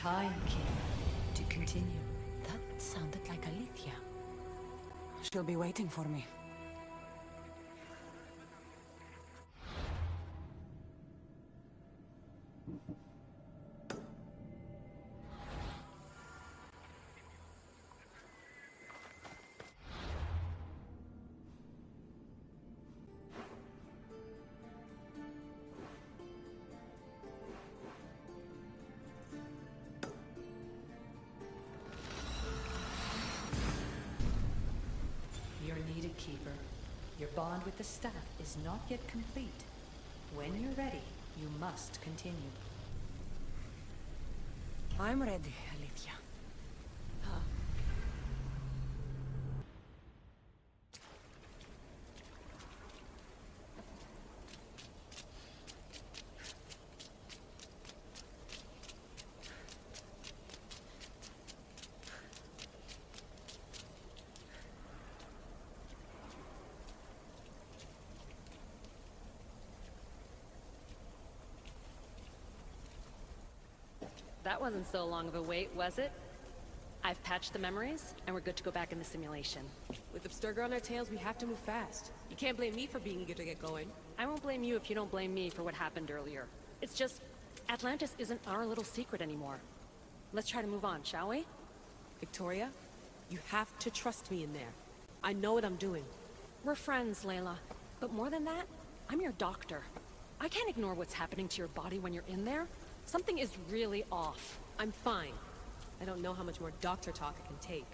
Time King to continue. That sounded like Alethea. She'll be waiting for me. You're needed, Keeper. Your bond with the staff is not yet complete. When you're ready, you must continue. I'm ready, Alethea. That wasn't so long of a wait, was it? I've patched the memories, and we're good to go back in the simulation. With Abstergo on our tails, we have to move fast. You can't blame me for being eager to get going. I won't blame you if you don't blame me for what happened earlier. It's just, Atlantis isn't our little secret anymore. Let's try to move on, shall we? Victoria, you have to trust me in there. I know what I'm doing. We're friends, Layla. But more than that, I'm your doctor. I can't ignore what's happening to your body when you're in there. Something is really off. I'm fine. I don't know how much more doctor talk I can take.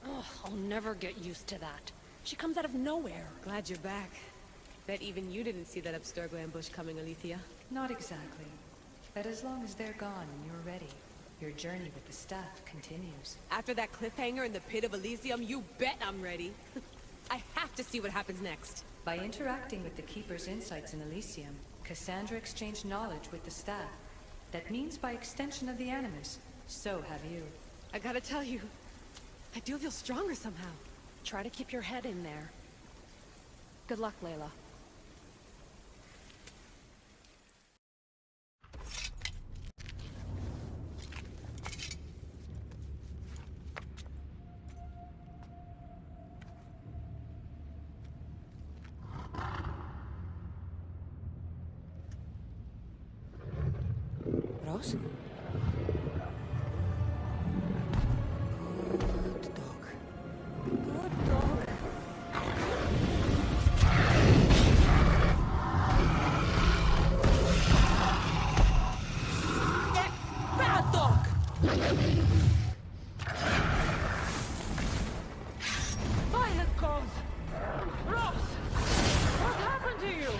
Ugh, I'll never get used to that. She comes out of nowhere. Glad you're back. Bet even you didn't see that Abstergo ambush coming, Alethea. Not exactly. But as long as they're gone and you're ready, your journey with the staff continues. After that cliffhanger in the pit of Elysium, you bet I'm ready. I have to see what happens next. By interacting with the Keeper's insights in Elysium, Cassandra exchanged knowledge with the staff. That means by extension of the Animus. So have you. I gotta tell you, I do feel stronger somehow. Try to keep your head in there. Good luck, Layla. Rose? Good dog. Good dog. Bad dog! Violet cause! Rose! What happened to you?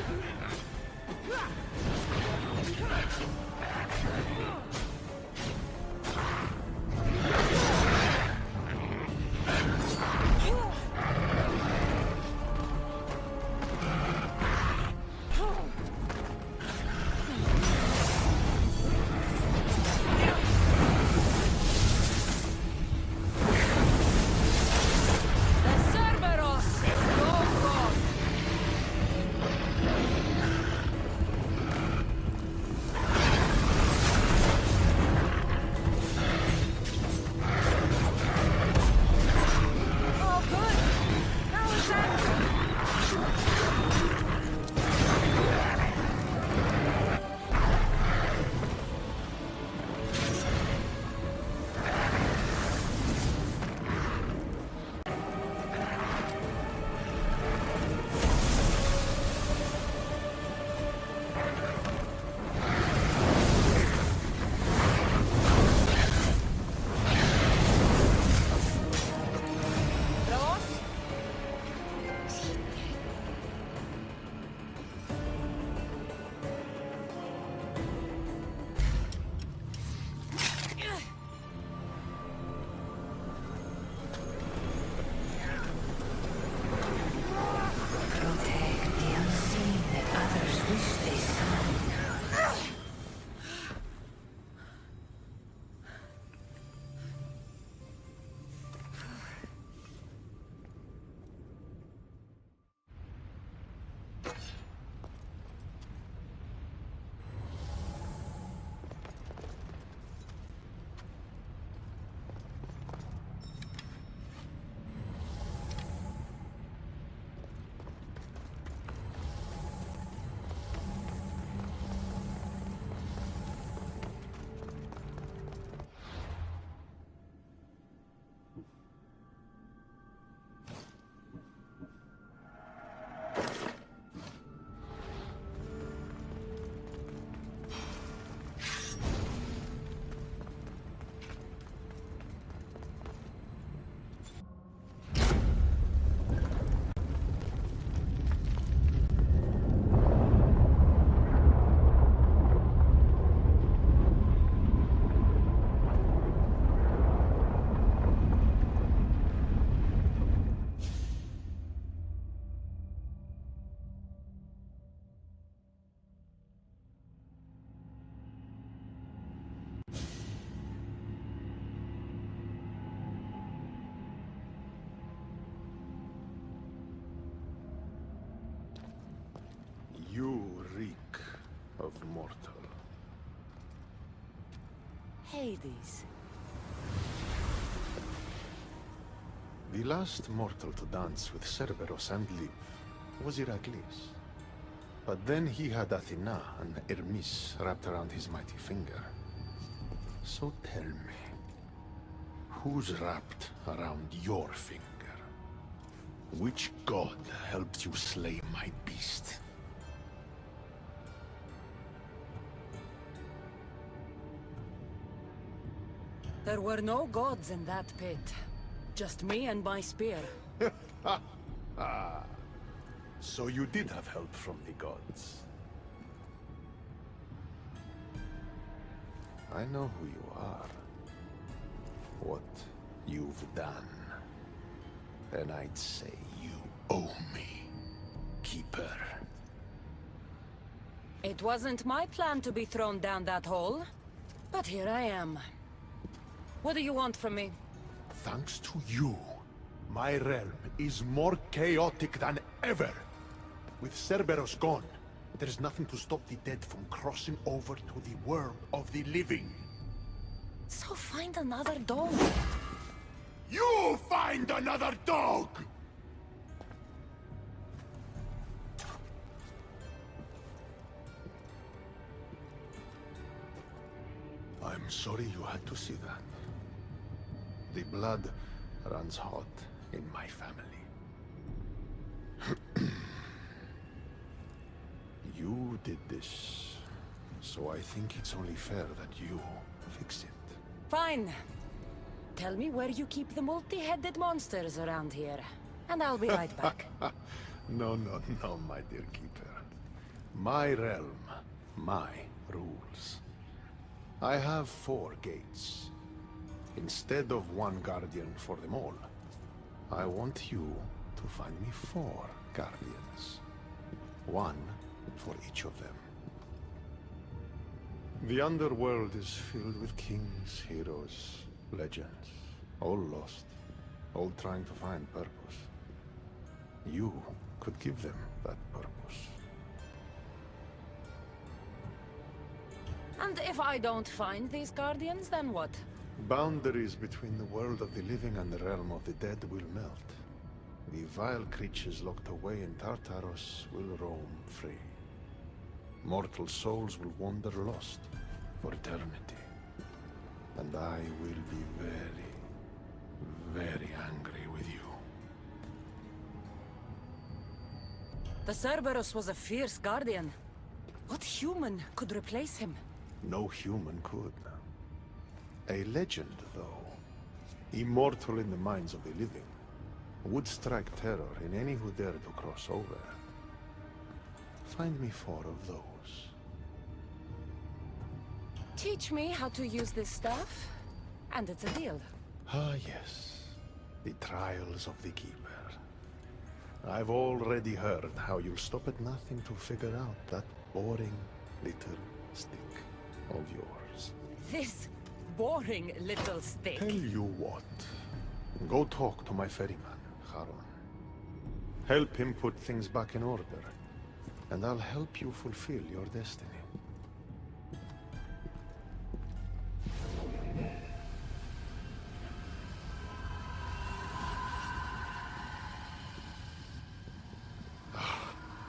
of mortal. Hades. The last mortal to dance with Cerberus and live was Heracles. But then he had Athena and Hermes wrapped around his mighty finger. So tell me, who's wrapped around your finger? Which god helped you slay my beast? There were no gods in that pit. Just me and my spear. So you did have help from the gods. I know who you are. What you've done. And I'd say you owe me, Keeper. It wasn't my plan to be thrown down that hole. But here I am. What do you want from me? Thanks to you, my realm is more chaotic than ever. With Cerberus gone, there's nothing to stop the dead from crossing over to the world of the living. So find another dog. You find another dog! I'm sorry you had to see that. The blood runs hot in my family. You did this, so I think it's only fair that you fix it. Fine. Tell me where you keep the multi-headed monsters around here, and I'll be right back. No, my dear Keeper. My realm, my rules. I have 4 gates. Instead of 1 guardian for them all, I want you to find me 4 guardians. 1 for each of them. The underworld is filled with kings, heroes, legends, all lost, all trying to find purpose. You could give them that purpose. And if I don't find these guardians, then what? Boundaries between the world of the living and the realm of the dead will melt. The vile creatures locked away in Tartaros will roam free. Mortal souls will wander lost for eternity. And I will be very, very angry with you. The Cerberus was a fierce guardian. What human could replace him? No human could. A legend, though, immortal in the minds of the living, would strike terror in any who dare to cross over. Find me 4 of those. Teach me how to use this stuff, and it's a deal. Ah, yes. The trials of the Keeper. I've already heard how you'll stop at nothing to figure out that boring little stick of yours. This boring little stick. Tell you what. Go talk to my ferryman, Charon. Help him put things back in order, and I'll help you fulfill your destiny.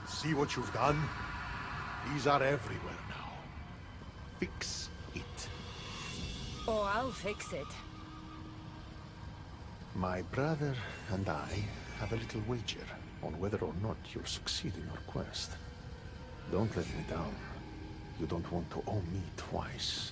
See what you've done? These are everywhere now. Fix it. Oh, I'll fix it. My brother and I have a little wager on whether or not you'll succeed in your quest. Don't let me down. You don't want to owe me twice.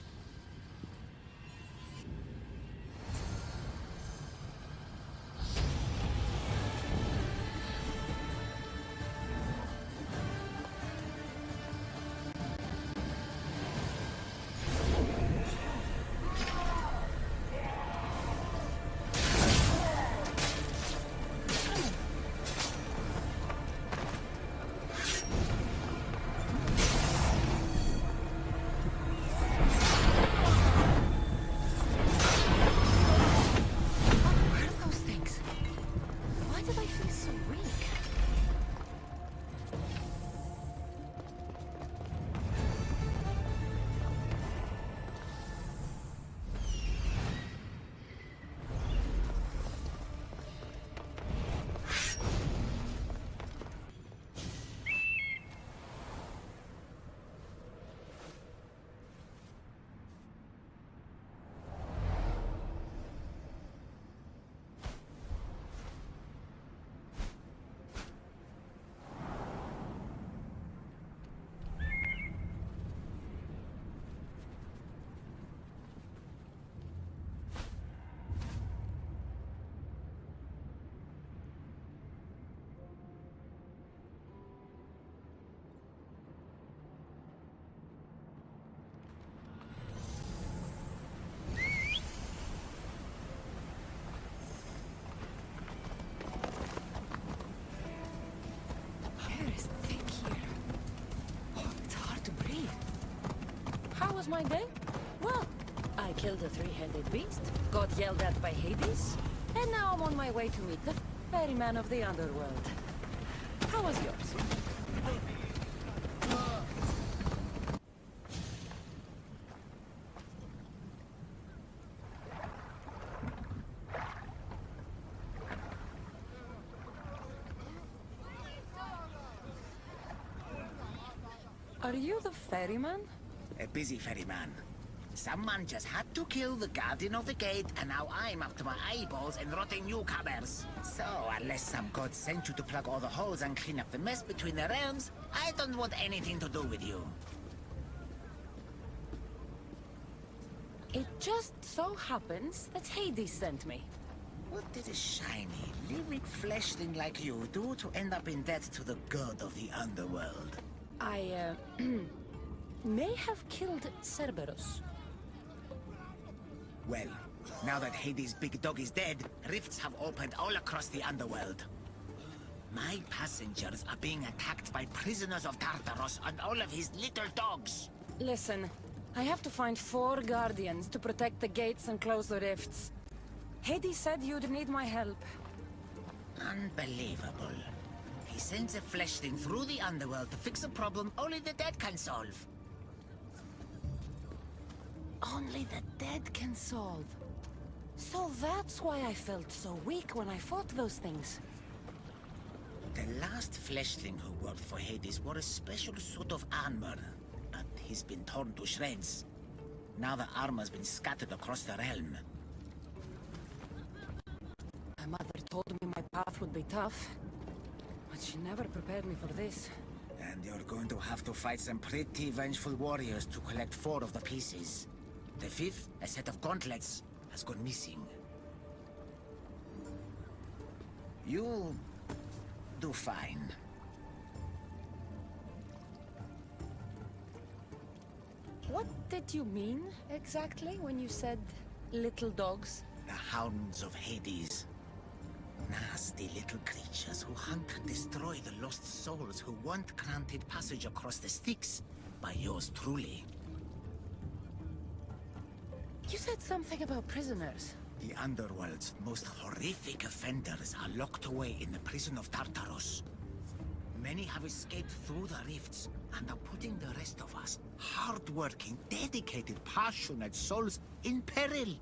was my day? Well, I killed a three-headed beast, got yelled at by Hades, and now I'm on my way to meet the ferryman of the underworld. How was yours? Are you the ferryman? A busy ferryman. Someone just had to kill the guardian of the gate, and now I'm up to my eyeballs in rotting newcomers. So, unless some god sent you to plug all the holes and clean up the mess between the realms, I don't want anything to do with you. It just so happens that Hades sent me. What did a shiny, living fleshling like you do to end up in debt to the god of the underworld? I, may have killed Cerberus. Well, now that Hades' big dog is dead, rifts have opened all across the underworld. My passengers are being attacked by prisoners of Tartaros and all of his little dogs. Listen, I have to find 4 guardians to protect the gates and close the rifts. Hades said you'd need my help. Unbelievable. He sends a fleshling through the underworld to fix a problem only the dead can solve. Only the dead can solve. So that's why I felt so weak when I fought those things. The last fleshling who worked for Hades wore a special suit of armor, but he's been torn to shreds. Now the armor's been scattered across the realm. My mother told me my path would be tough, but she never prepared me for this. And you're going to have to fight some pretty vengeful warriors to collect 4 of the pieces. The 5th, a set of gauntlets, has gone missing. You'll do fine. What did you mean, exactly, when you said little dogs? The Hounds of Hades. Nasty little creatures who hunt and destroy the lost souls who weren't granted passage across the Styx by yours truly. You said something about prisoners. The Underworld's most horrific offenders are locked away in the prison of Tartaros. Many have escaped through the rifts and are putting the rest of us, hard-working, dedicated, passionate souls, in peril.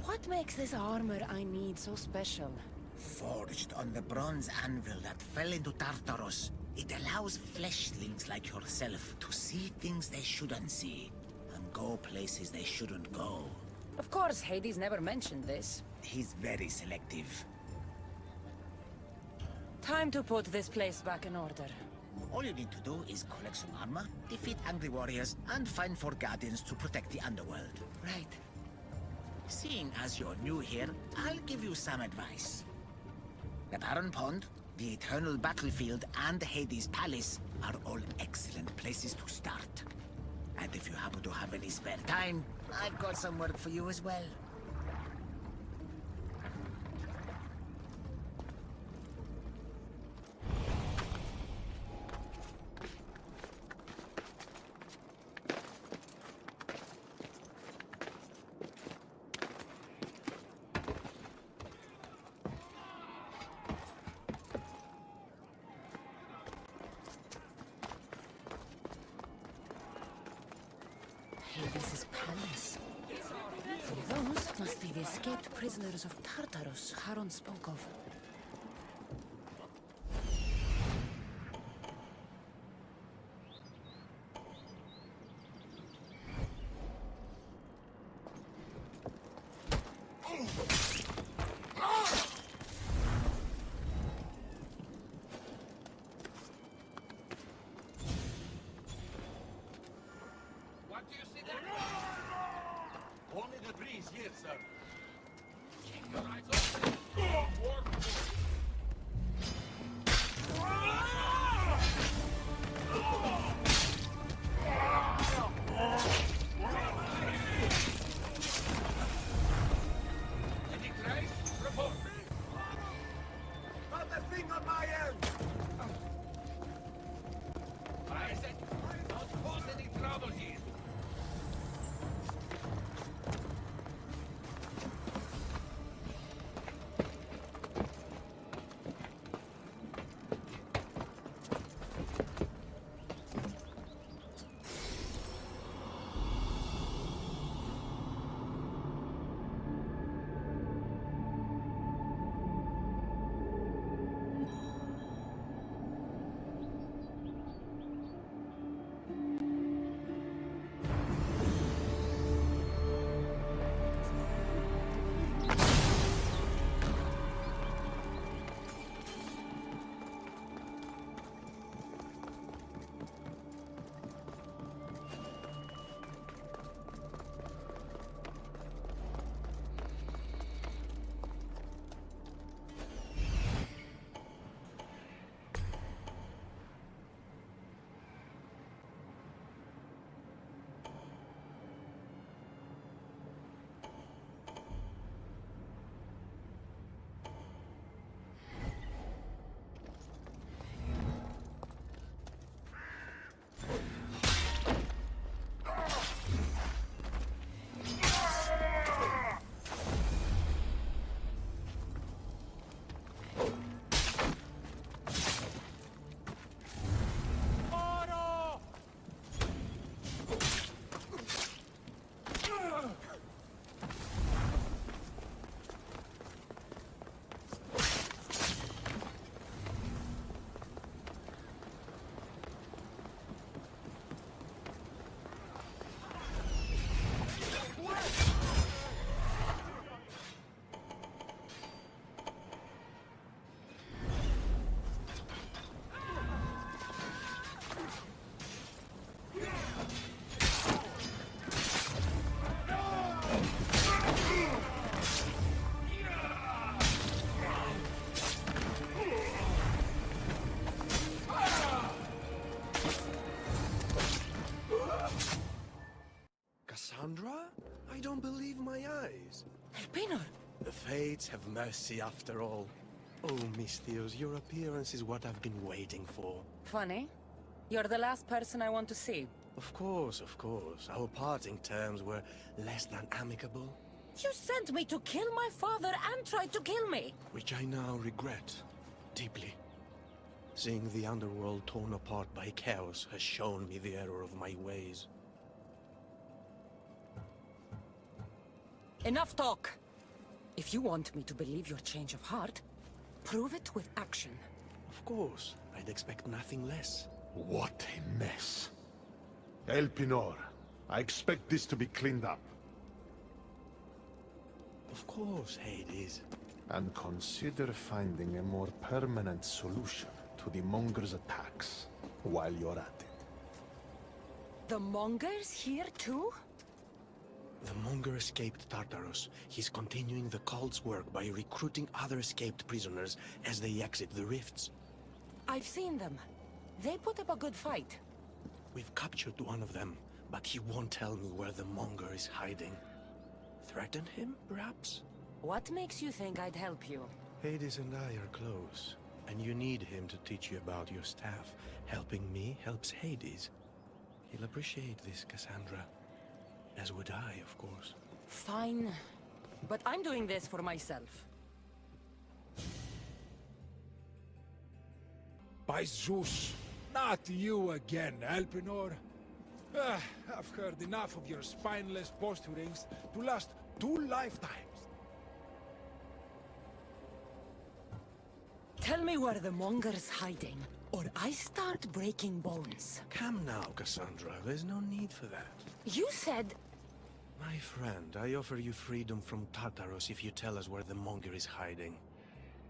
What makes this armor I need so special? Forged on the bronze anvil that fell into Tartaros, it allows fleshlings like yourself to see things they shouldn't see, and go places they shouldn't go. Of course, Hades never mentioned this. He's very selective. Time to put this place back in order. All you need to do is collect some armor, defeat angry warriors, and find 4 guardians to protect the underworld. Right. Seeing as you're new here, I'll give you some advice. The Barren Pond, the Eternal Battlefield, and Hades Palace are all excellent places to start. And if you happen to have any spare time, I've got some work for you as well. Hades' palace. Those must be the escaped prisoners of Tartaros Charon spoke of. What do you see there? Only the breeze here, sir. Keep your eyes open. Work. Any trace? Report me. Not a thing on my end. I said. Cassandra? I don't believe my eyes. Elpenor! The fates have mercy after all. Oh, Miss Theos, your appearance is what I've been waiting for. Funny. You're the last person I want to see. Of course, of course. Our parting terms were less than amicable. You sent me to kill my father and tried to kill me! Which I now regret. Deeply. Seeing the underworld torn apart by chaos has shown me the error of my ways. Enough talk! If you want me to believe your change of heart, prove it with action. Of course. I'd expect nothing less. What a mess. Elpenor, I expect this to be cleaned up. Of course, Hades. And consider finding a more permanent solution to the Monger's attacks while you're at it. The Mongers here too? The Monger escaped Tartarus. He's continuing the cult's work by recruiting other escaped prisoners as they exit the rifts. I've seen them. They put up a good fight. We've captured one of them, but he won't tell me where the Monger is hiding. Threaten him, perhaps? What makes you think I'd help you? Hades and I are close, and you need him to teach you about your staff. Helping me helps Hades. He'll appreciate this, Cassandra. As would I, of course. Fine. But I'm doing this for myself. By Zeus, not you again, Elpenor. I've heard enough of your spineless posturings to last 2 lifetimes. Tell me where the Monger's hiding, or I start breaking bones. Come now, Cassandra. There's no need for that. You said... My friend, I offer you freedom from Tartarus if you tell us where the Monger is hiding.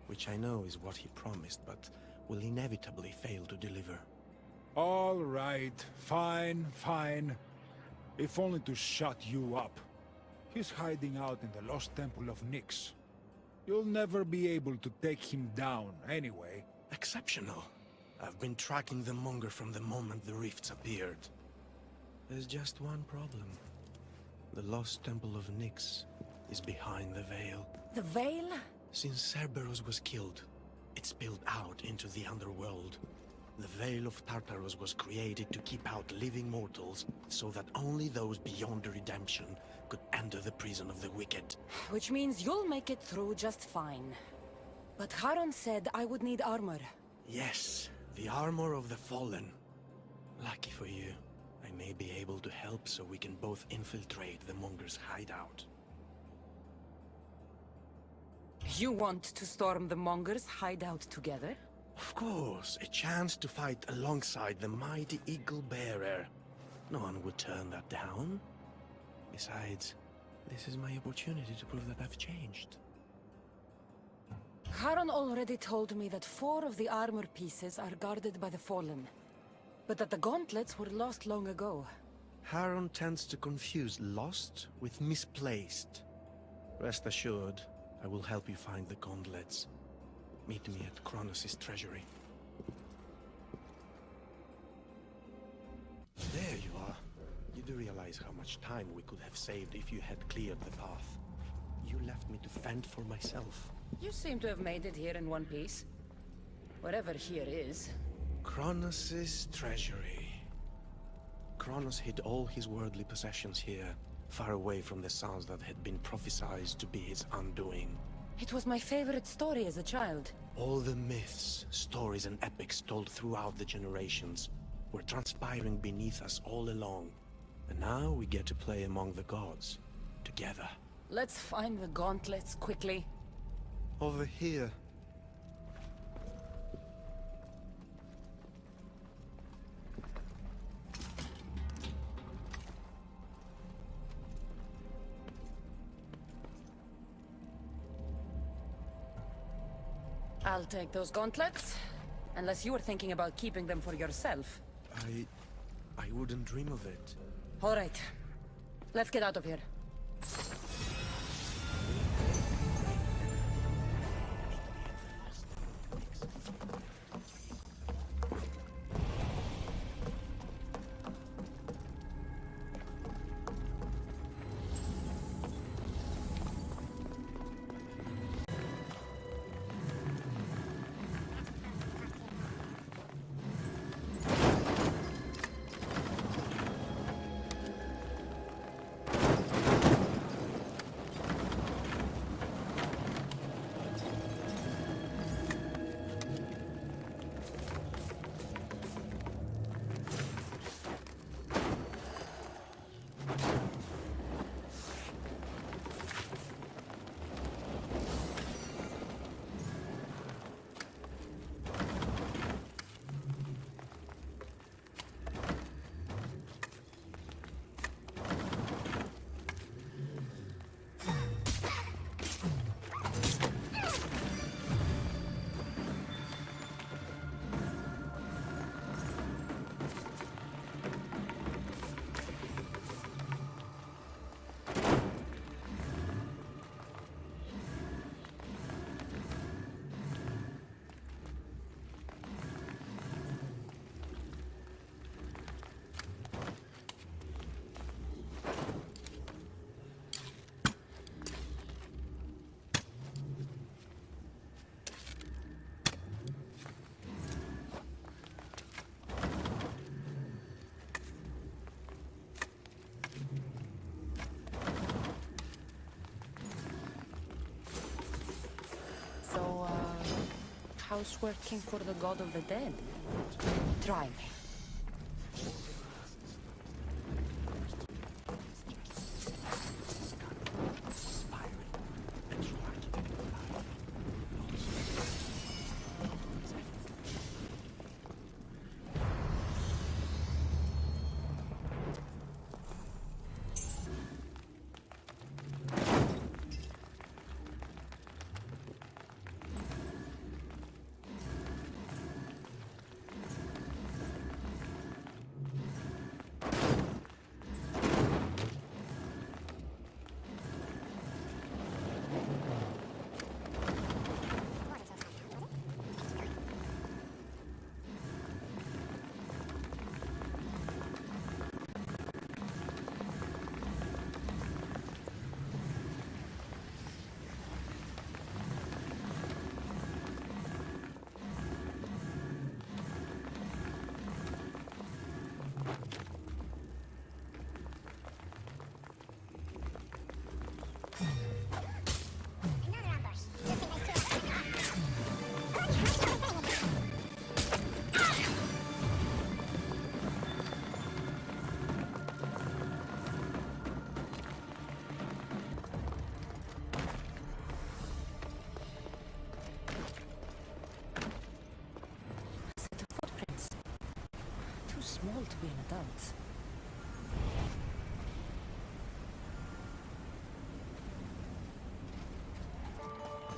Which I know is what he promised, but will inevitably fail to deliver. All right, fine, fine. If only to shut you up. He's hiding out in the lost temple of Nyx. You'll never be able to take him down, anyway. Exceptional. I've been tracking the Monger from the moment the rifts appeared. There's just one problem. The lost temple of Nyx is behind the veil. The veil? Since Cerberus was killed, it spilled out into the underworld. The Veil of Tartarus was created to keep out living mortals, so that only those beyond redemption could enter the prison of the wicked. Which means you'll make it through just fine. But Charon said I would need armor. Yes, the armor of the fallen. Lucky for you, I may be able to help so we can both infiltrate the Monger's hideout. You want to storm the Monger's hideout together? Of course, a chance to fight alongside the mighty Eagle Bearer. No one would turn that down. Besides, this is my opportunity to prove that I've changed. Charon already told me that 4 of the armor pieces are guarded by the Fallen, but that the gauntlets were lost long ago. Charon tends to confuse lost with misplaced. Rest assured, I will help you find the gauntlets. Meet me at Kronos' treasury. There you are. You do realize how much time we could have saved if you had cleared the path. You left me to fend for myself. You seem to have made it here in one piece. Whatever here is. Kronos' treasury. Kronos hid all his worldly possessions here, far away from the sons that had been prophesied to be his undoing. It was my favorite story as a child. All the myths, stories and epics told throughout the generations were transpiring beneath us all along. And now we get to play among the gods, together. Let's find the gauntlets quickly. Over here. I'll take those gauntlets. Unless you were thinking about keeping them for yourself. I wouldn't dream of it. All right. Let's get out of here. house working for the god of the dead. Try me. Small to be an adult.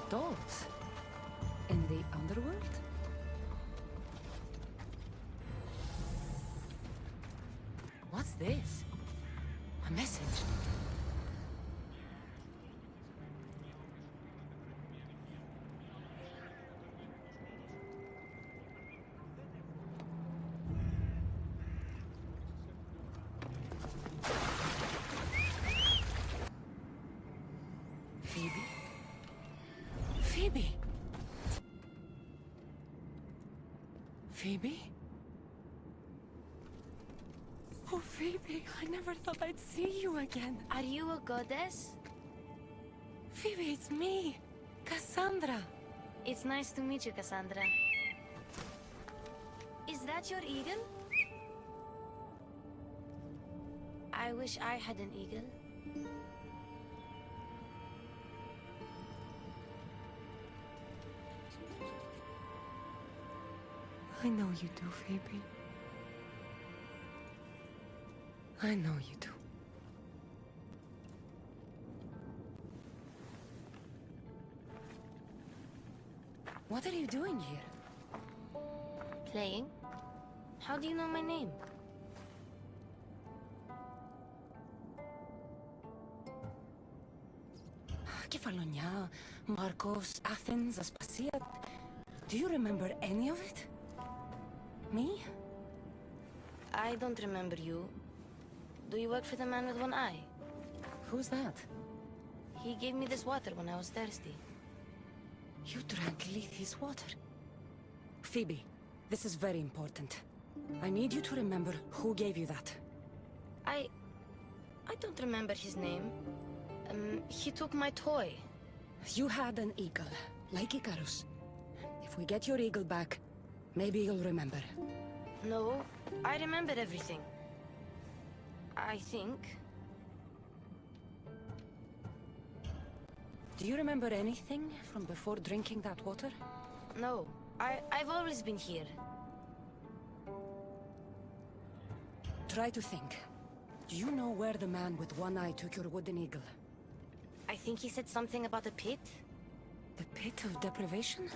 Dolls? In the underworld? What's this? A message. Phoebe? Phoebe? Phoebe? Oh, Phoebe, I never thought I'd see you again. Are you a goddess? Phoebe, it's me, Cassandra. It's nice to meet you, Cassandra. Is that your eagle? I wish I had an eagle. I know you do, Phoebe. I know you do. What are you doing here? Playing? How do you know my name? Kefalonia, Marcos, Athens, Aspasia. Do you remember any of it? Me? I don't remember you. Do you work for the man with one eye? Who's that? He gave me this water when I was thirsty. You drank Lethe's water. Phoebe, this is very important. I need you to remember who gave you that. I don't remember his name. He took my toy. You had an eagle, like Icarus. If we get your eagle back, maybe you'll remember. No, I remember everything. I think. Do you remember anything from before drinking that water? No, I've always been here. Try to think. Do you know where the man with one eye took your wooden eagle? I think he said something about a pit. The pit of deprivation?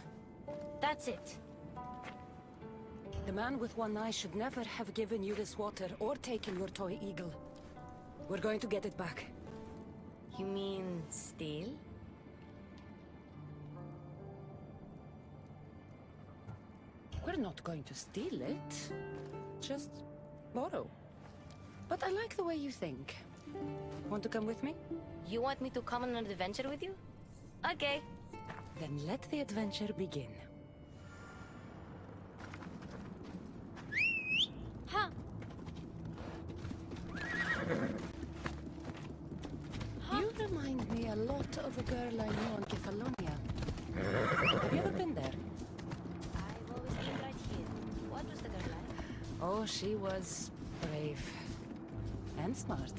That's it. The man with one eye should never have given you this water or taken your toy eagle. We're going to get it back. You mean steal? We're not going to steal it. Just borrow. But I like the way you think. Want to come with me? You want me to come on an adventure with you? Okay. Then let the adventure begin. Huh? You remind me a lot of a girl I knew on Kefalonia. Have you ever been there? Oh, she was brave. And smart.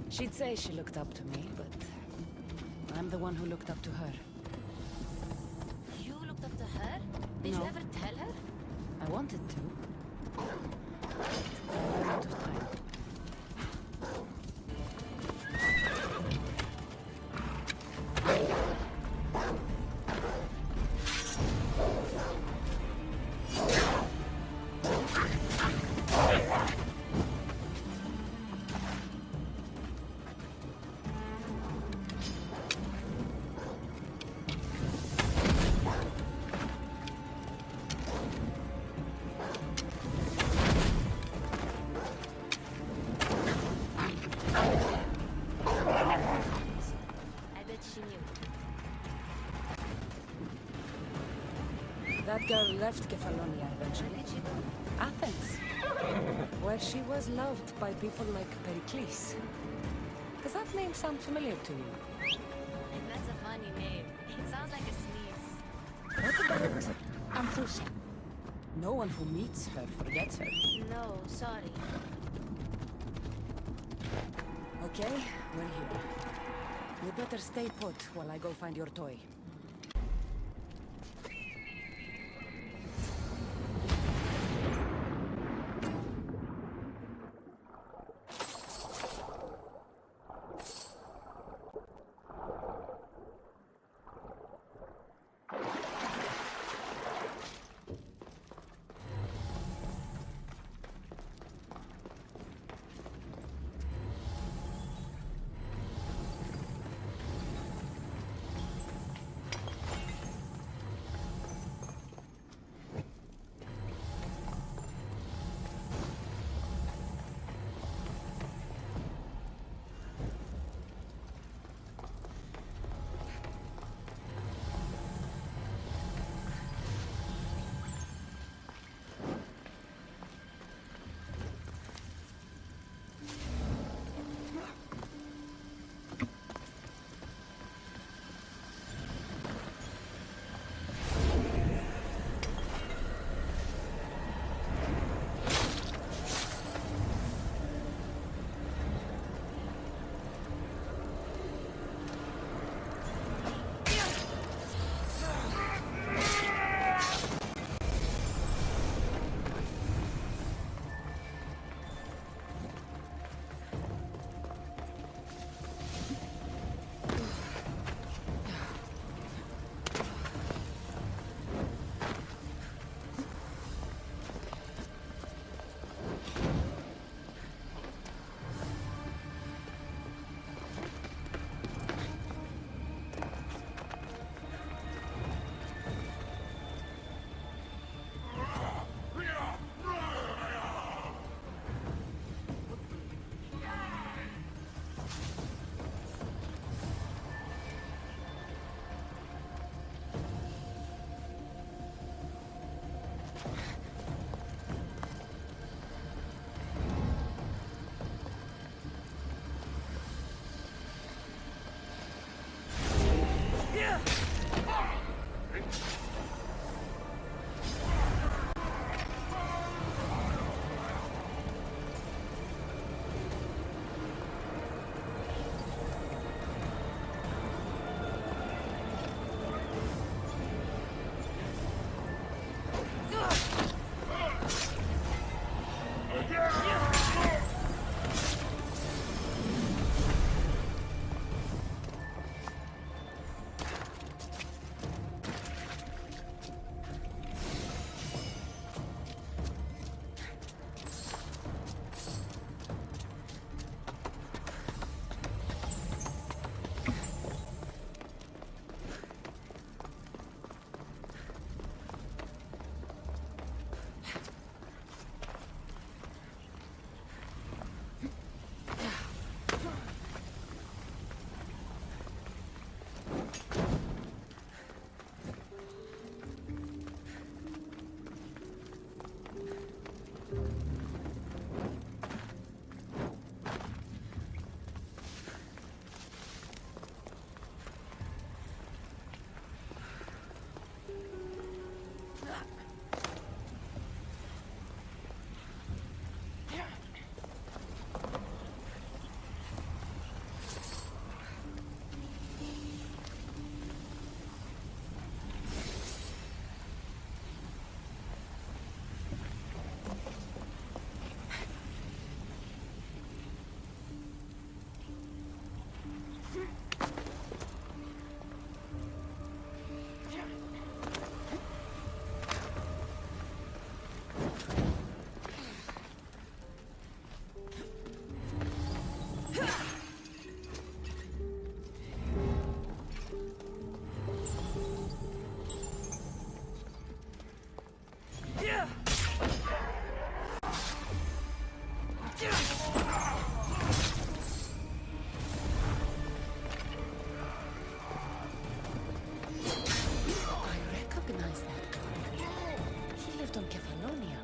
She'd say she looked up to me, but I'm the one who looked up to her. You looked up to her? Did you No. ever tell her? I wanted to. But I ran out of time. I bet she knew. That girl left Kefalonia eventually. Athens, where she was loved by people like Pericles. Does that name sound familiar to you? That's a funny name. It sounds like a sneeze. What about Anthusa? No one who meets her forgets her. No, sorry. Okay, we're here. You better stay put while I go find your toy. I recognize that guard. He lived on Kefalonia.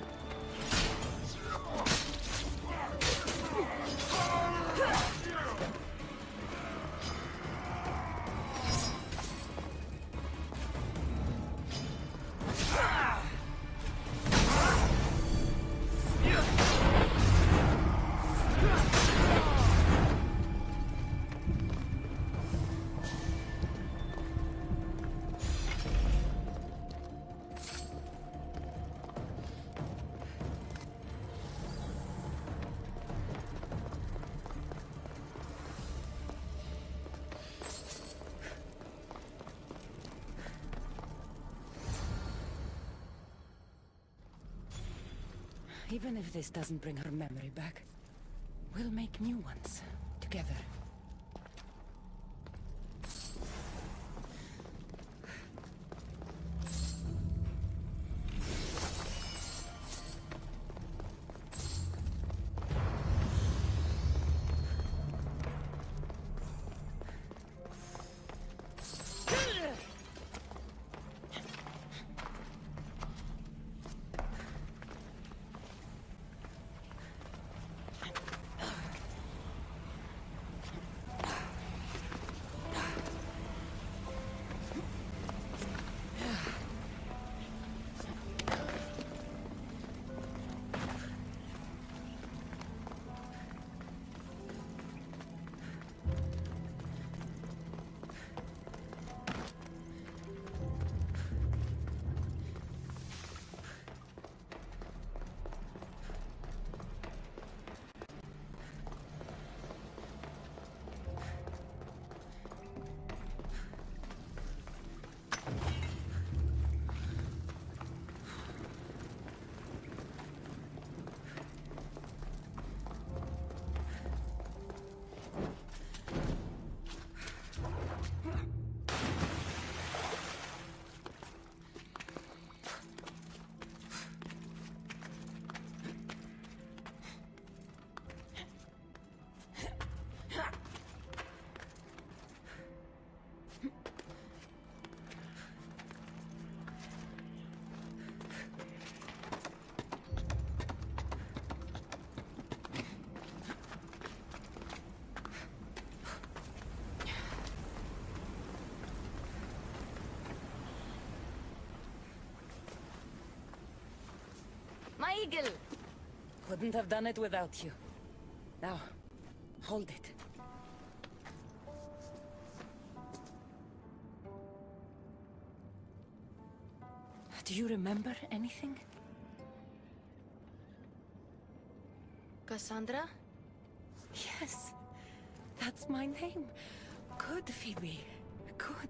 Even if this doesn't bring her memory back, we'll make new ones, together. My eagle! Couldn't have done it without you. Now, hold it. Do you remember anything? Cassandra? Yes, that's my name. Good, Phoebe. Good.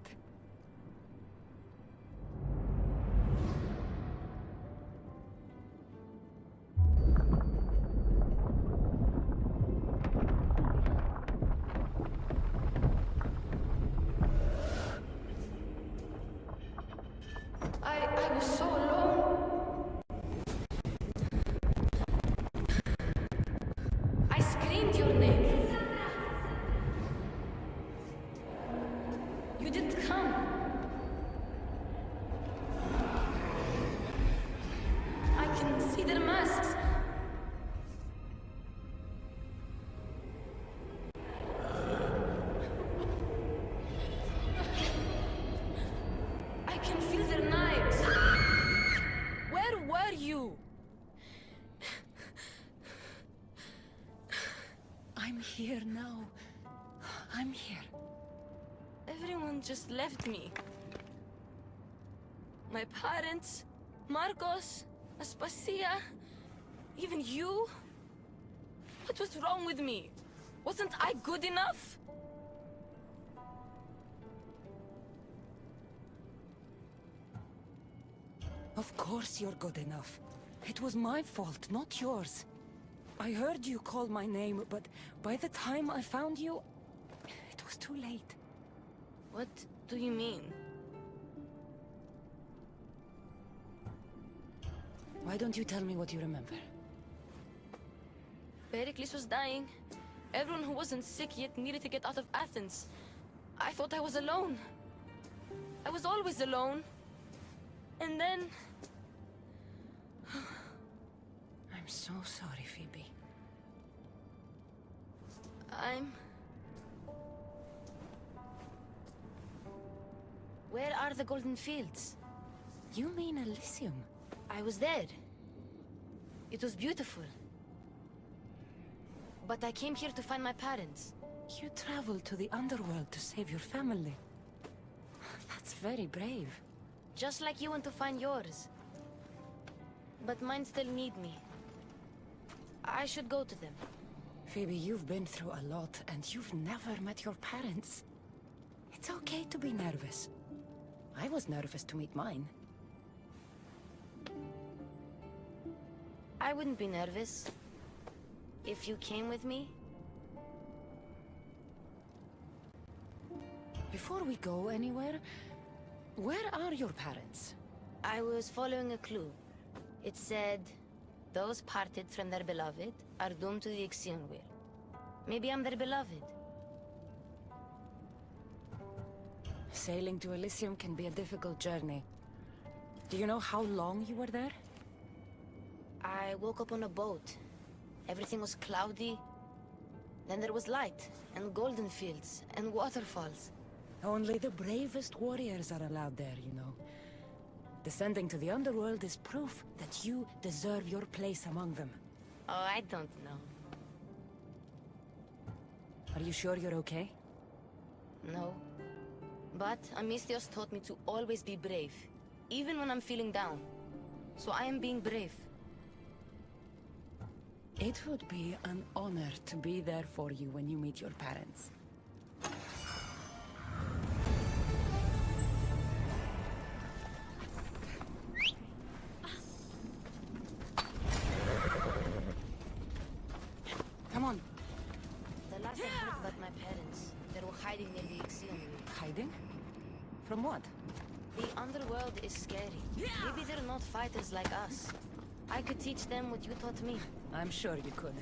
I was so alone. I screamed your name. You didn't come. I can see their masks. I can feel their knives. Where were you? I'm here now. I'm here. Everyone just left me. My parents, Marcos, Aspasia, even you. What was wrong with me? Wasn't I good enough? Of course you're good enough. It was my fault, not yours. I heard you call my name, but by the time I found you, it was too late. What do you mean? Why don't you tell me what you remember? Pericles was dying. Everyone who wasn't sick yet needed to get out of Athens. I thought I was alone. I was always alone. And then... I'm so sorry, Phoebe. Where are the Golden Fields? You mean Elysium? I was there. It was beautiful. But I came here to find my parents. You traveled to the underworld to save your family. That's very brave. Just like you went to find yours. But mine still need me. I should go to them. Phoebe, you've been through a lot, and you've never met your parents. It's okay to be nervous. I was nervous to meet mine. I wouldn't be nervous. If you came with me. Before we go anywhere, where are your parents? I was following a clue. It said, those parted from their beloved are doomed to the Ixion Wheel. Maybe I'm their beloved. Sailing to Elysium can be a difficult journey. Do you know how long you were there? I woke up on a boat. Everything was cloudy. Then there was light, and golden fields, and waterfalls. Only the bravest warriors are allowed there, you know. Descending to the underworld is proof that you deserve your place among them. Oh, I don't know. Are you sure you're okay? No. But Amistios taught me to always be brave, even when I'm feeling down. So I am being brave. It would be an honor to be there for you when you meet your parents. Come on. The last I heard about my parents, they were hiding near the Ixion Wheel. Hiding? From what? The underworld is scary. Maybe they're not fighters like us. I could teach them what you taught me. I'm sure you could.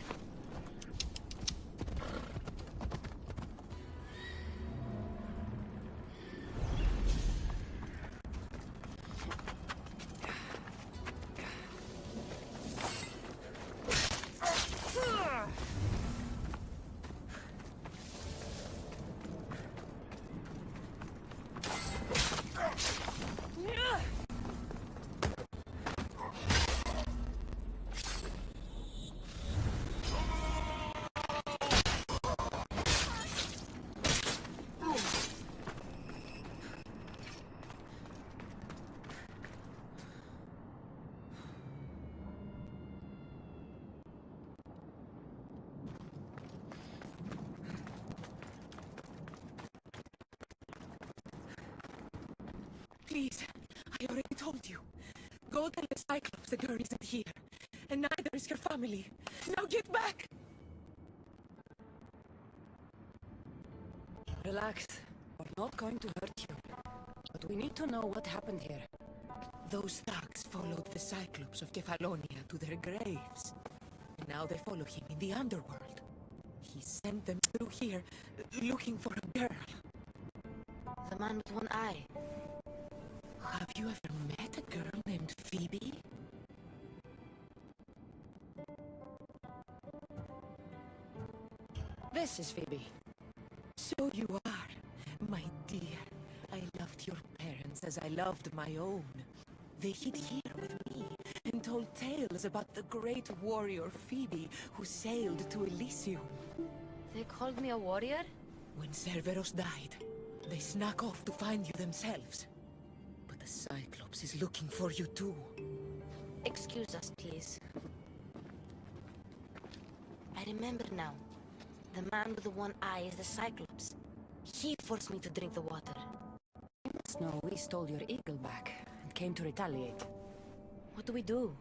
Please, I already told you. Go tell the Cyclops the girl isn't here. And neither is your family. Now get back! Relax. We're not going to hurt you. But we need to know what happened here. Those thugs followed the Cyclops of Kefalonia to their graves. And now they follow him in the underworld. He sent them through here, looking for a girl. The man with one eye. Have you ever met a girl named Phoebe? This is Phoebe. So you are, my dear. I loved your parents as I loved my own. They hid here with me and told tales about the great warrior Phoebe who sailed to Elysium. They called me a warrior? When Cerberus died, they snuck off to find you themselves. But the Cyclops is looking for you too. Excuse us, please. I remember now. The man with the one eye is the Cyclops. He forced me to drink the water. You must know we stole your eagle back and came to retaliate. What do we do?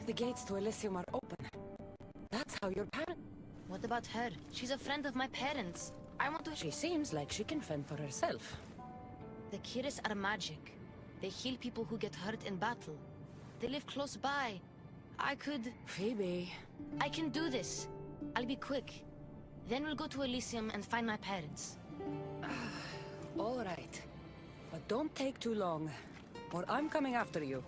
The gates to Elysium are open. That's how your parents... What about her? She's a friend of my parents. I want to... She seems like she can fend for herself. The Kiris are magic. They heal people who get hurt in battle. They live close by. I could... Phoebe... I can do this. I'll be quick. Then we'll go to Elysium and find my parents. All right. But don't take too long, or I'm coming after you.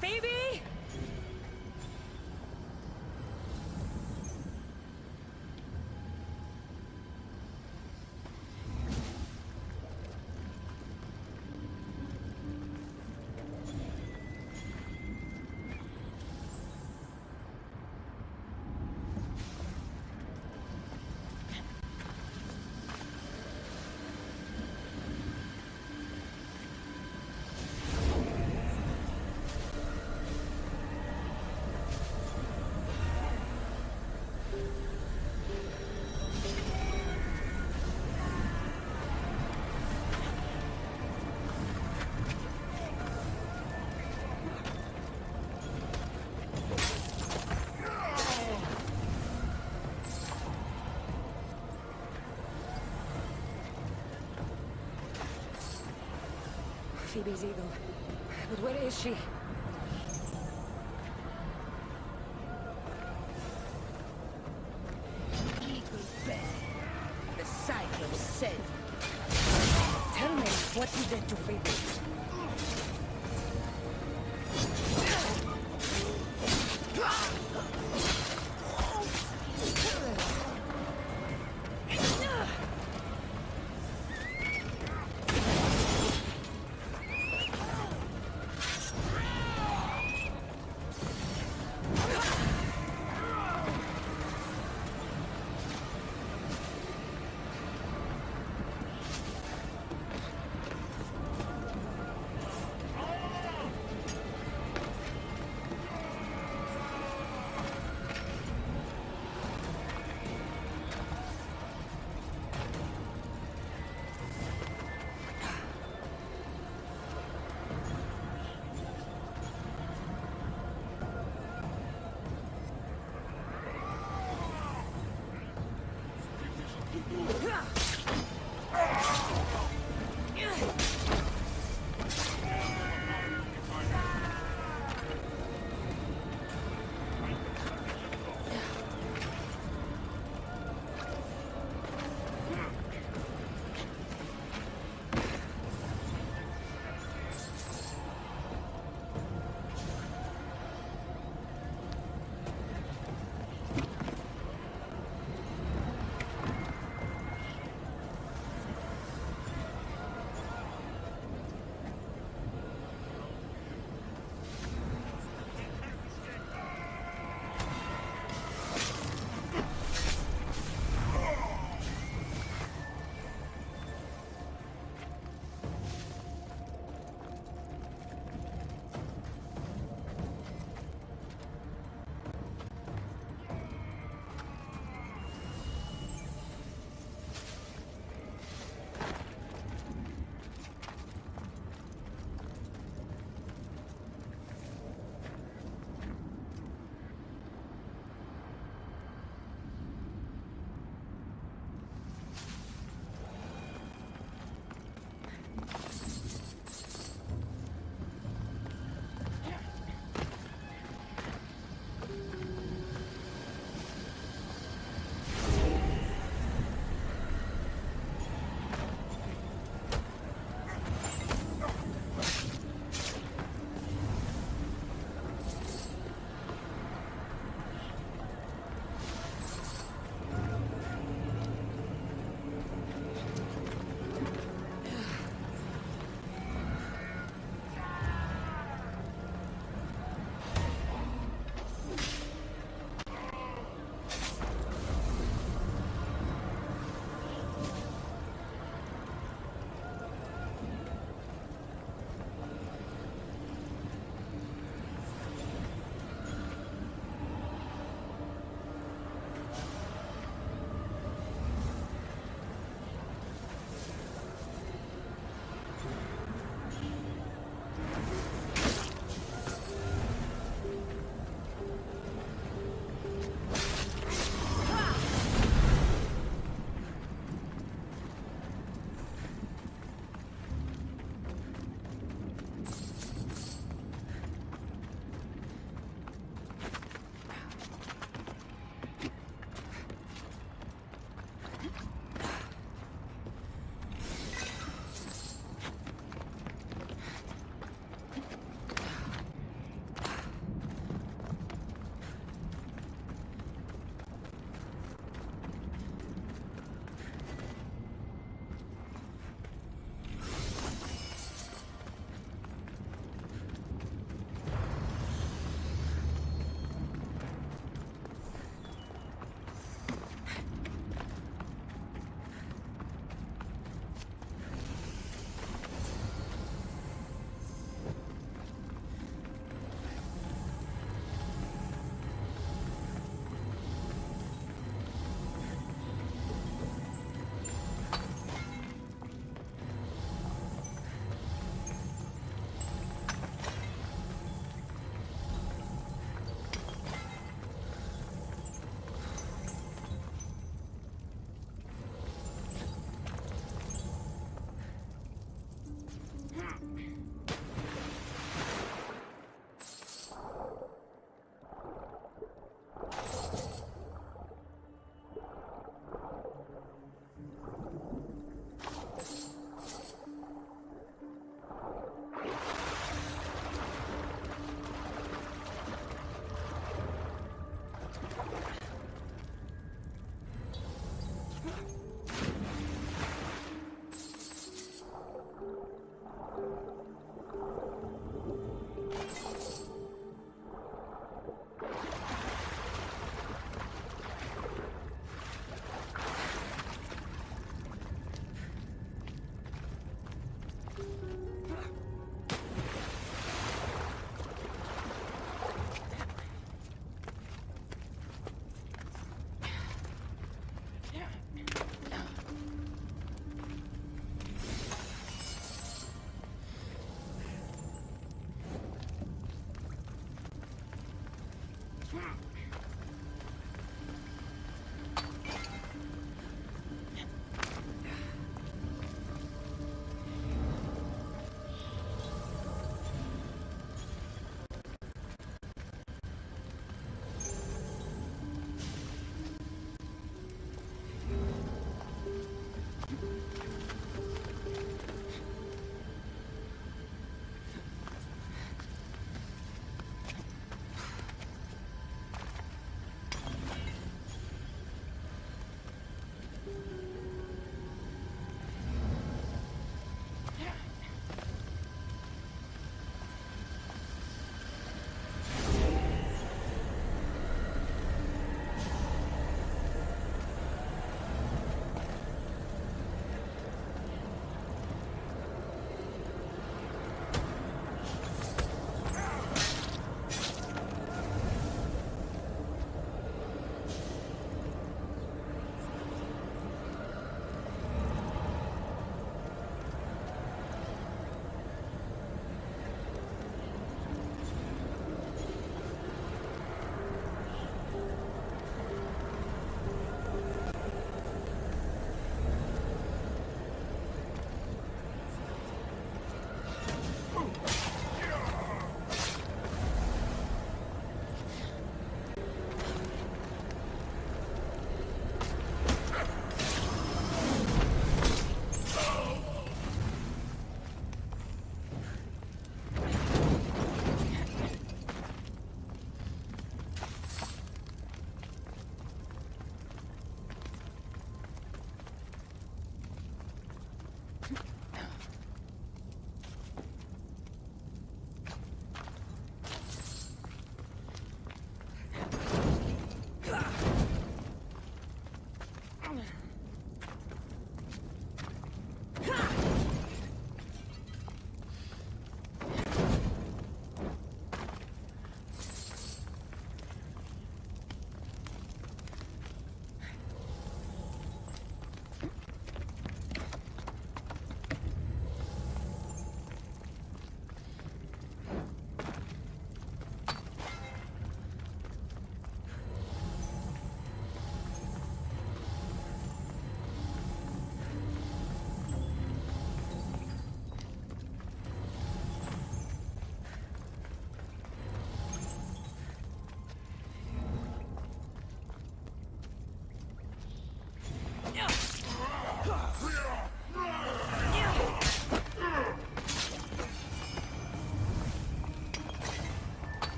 Phoebe! Phoebe's eagle. But where is she? Eagle bear. The Cyclops said. Tell me what you did to Phoebe.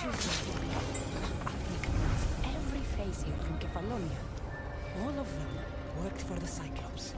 choose you for me. I recognize every face here from Kefalonia. All of them worked for the Cyclops.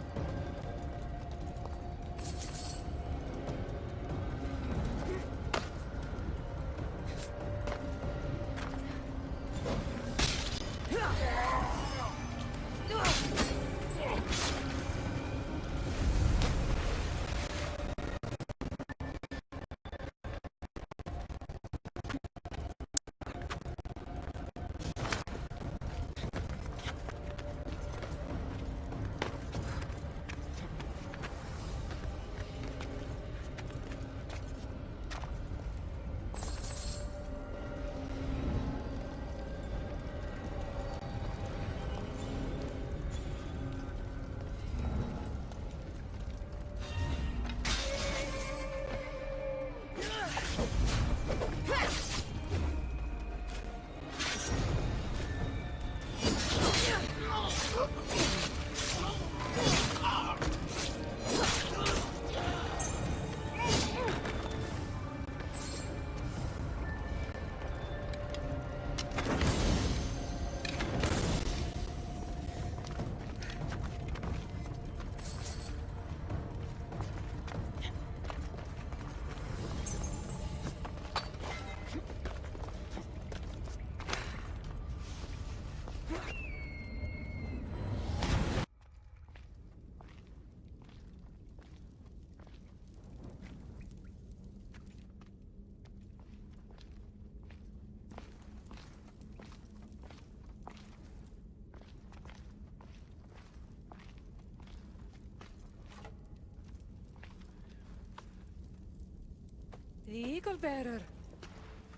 The Eagle Bearer.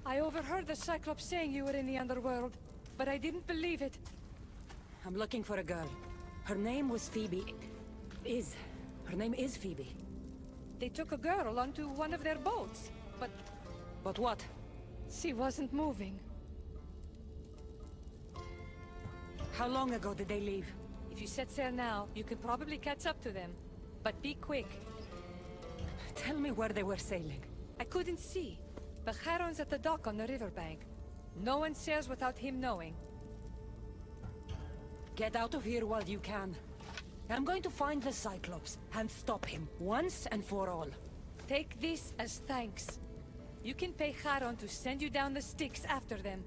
I overheard the Cyclops saying you were in the underworld, but I didn't believe it. I'm looking for a girl. Her name was Phoebe. Her name is Phoebe. They took a girl onto one of their boats, but But what? she wasn't moving. How long ago did they leave? If you set sail now, you can probably catch up to them. But be quick. Tell me where they were sailing. I couldn't see, but Charon's at the dock on the riverbank. No one sails without him knowing. Get out of here while you can. I'm going to find the Cyclops and stop him once and for all. Take this as thanks. You can pay Charon to send you down the Styx after them.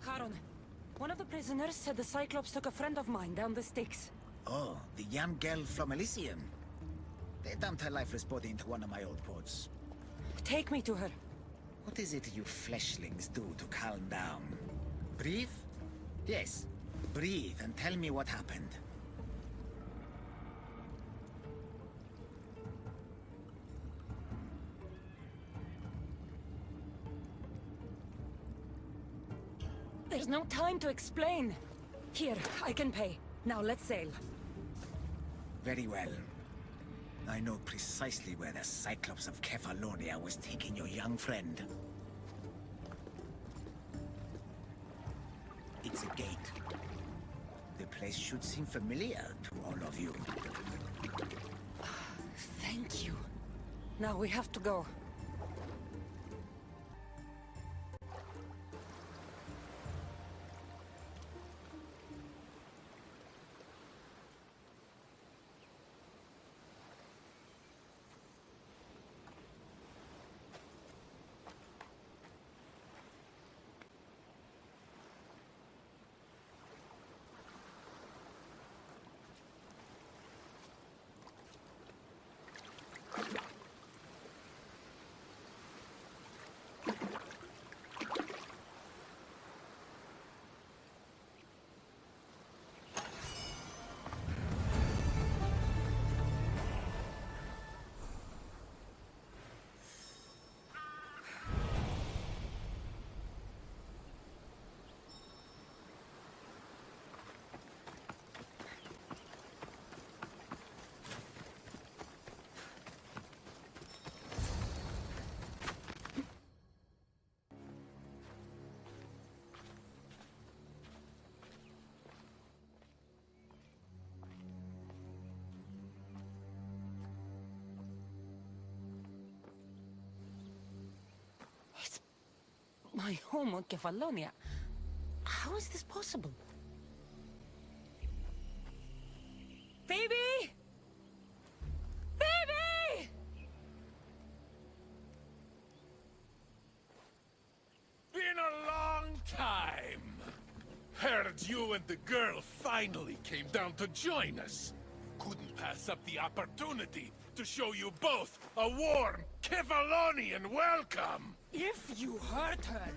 Charon, one of the prisoners said the Cyclops took a friend of mine down the Styx. Oh, the young girl from Elysium. They dumped her lifeless body into one of my old ports. Take me to her. What is it you fleshlings do to calm down? Breathe? Yes, breathe and tell me what happened. There's no time to explain. Here, I can pay. Now let's sail. Very well. I know precisely where the Cyclops of Kefalonia was taking your young friend. It's a gate. The place should seem familiar to all of you. Thank you. Now we have to go. My home on Kefalonia. How is this possible? Phoebe! Phoebe! Been a long time. Heard you and the girl finally came down to join us. Couldn't pass up the opportunity to show you both a warm Kefalonian welcome. If you hurt her,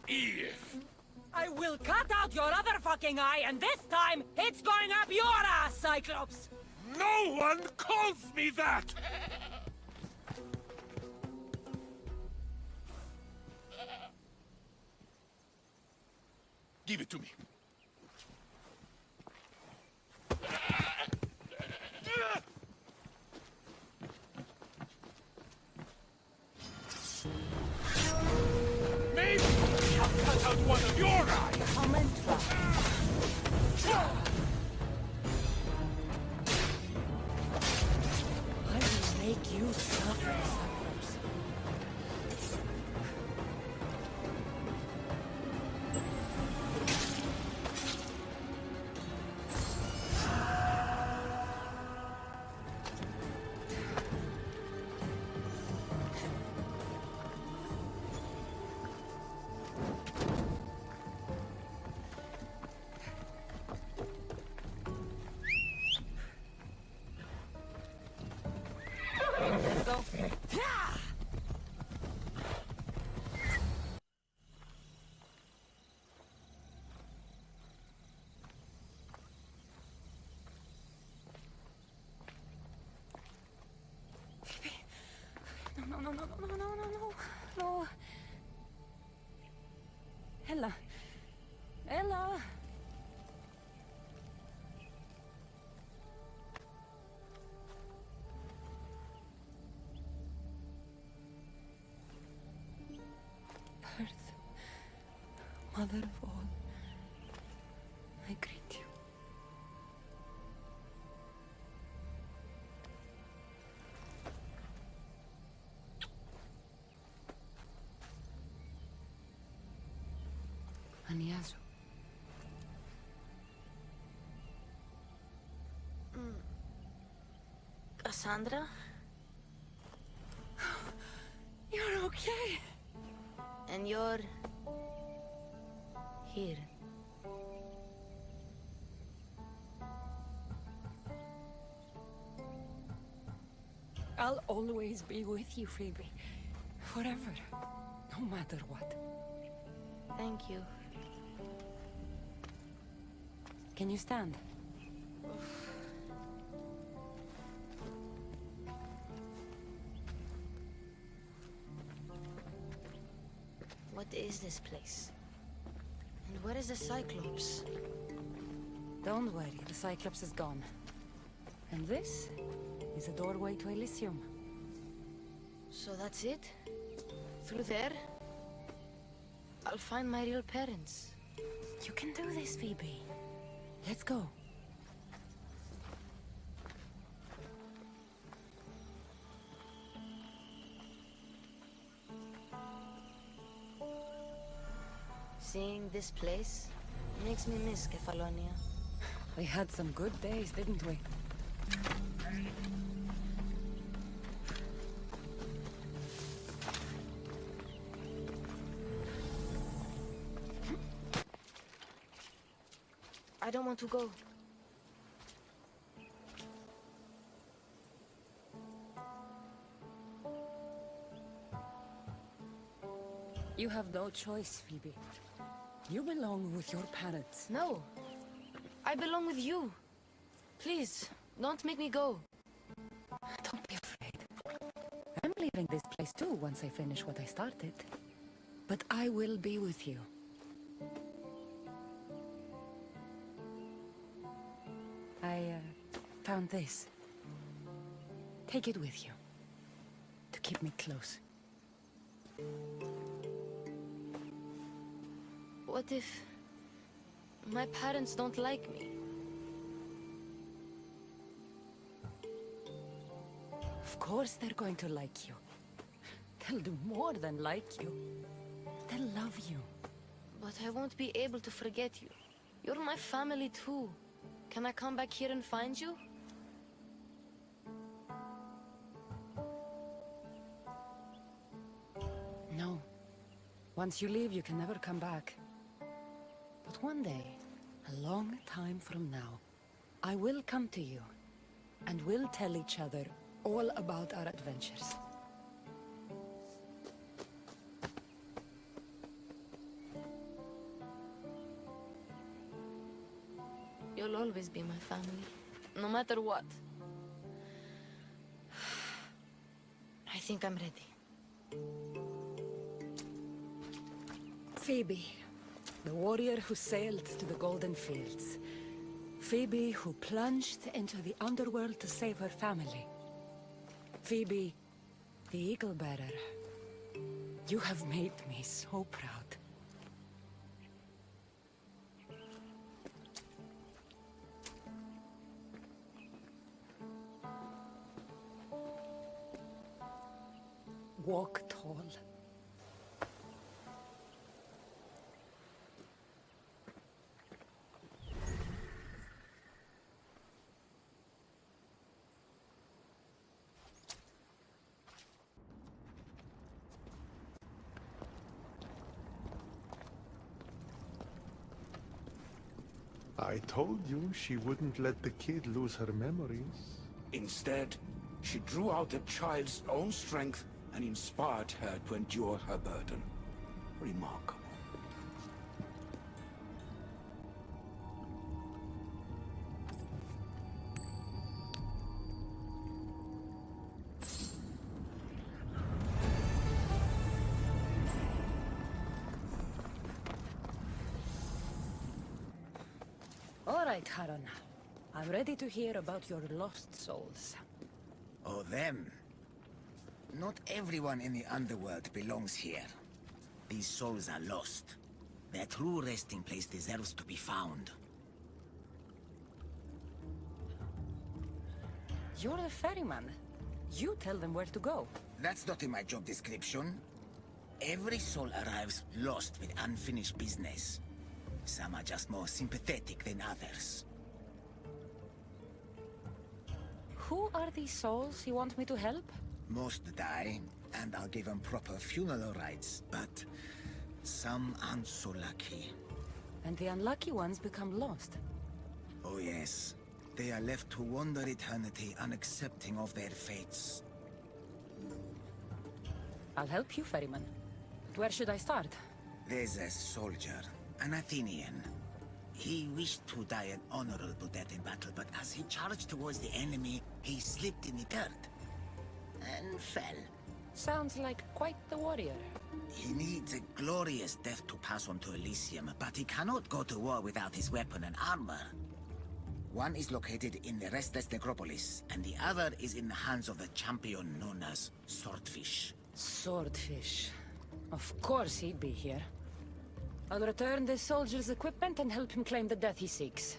If. I will cut out your other fucking eye, and this time, it's going up your ass, Cyclops! No one calls me that! Give it to me. Maybe I'll cut out one of your eyes! Come and try. I will make you suffer, Cyclops. Let's go. No. Ella. Ella. Earth, Mother of all, I greet you. Aniazo. Cassandra? You're okay. And you're... here. I'll always be with you, Phoebe. Forever. No matter what. Thank you. Can you stand? What is this place? And where is the Cyclops? Don't worry, the Cyclops is gone. And this is a doorway to Elysium. So that's it? Through there? I'll find my real parents. You can do this, Phoebe. Let's go. Seeing this place makes me miss Kefalonia. We had some good days, didn't we? I don't want to go. You have no choice, Phoebe. You belong with your parents. No. I belong with you. Please, don't make me go. Don't be afraid. I'm leaving this place too once I finish what I started. But I will be with you. I found this. Take it with you. To keep me close. What if... my parents don't like me? Of course they're going to like you. They'll do more than like you. still love you. But I won't be able to forget you. You're my family too. Can I come back here and find you? No. Once you leave, you can never come back. But one day, a long time from now, I will come to you, and we'll tell each other all about our adventures. You'll always be my family, no matter what. I think I'm ready. Phoebe, the warrior who sailed to the Golden Fields. Phoebe who plunged into the underworld to save her family. Phoebe, the Eagle Bearer. You have made me so proud. Walk tall. I told you she wouldn't let the kid lose her memories. Instead, she drew out the child's own strength and inspired her to endure her burden. Remarkable. All right, Haran. I'm ready to hear about your lost souls. Oh, them. Not everyone in the underworld belongs here. These souls are lost. Their true resting place deserves to be found. You're the ferryman. You tell them where to go. That's not in my job description. Every soul arrives lost with unfinished business. Some are just more sympathetic than others. Who are these souls you want me to help? Most die, and I'll give them proper funeral rites, but some aren't so lucky. And the unlucky ones become lost. Oh yes. They are left to wander eternity, unaccepting of their fates. I'll help you, ferryman. But where should I start? There's a soldier, an Athenian. He wished to die an honorable death in battle, but as he charged towards the enemy, he slipped in the dirt and fell. Sounds like quite the warrior. He needs a glorious death to pass on to Elysium, but he cannot go to war without his weapon and armor. One is located in the restless necropolis, and the other is in the hands of the champion known as Swordfish. Swordfish. Of course he'd be here. I'll return the soldier's equipment and help him claim the death he seeks.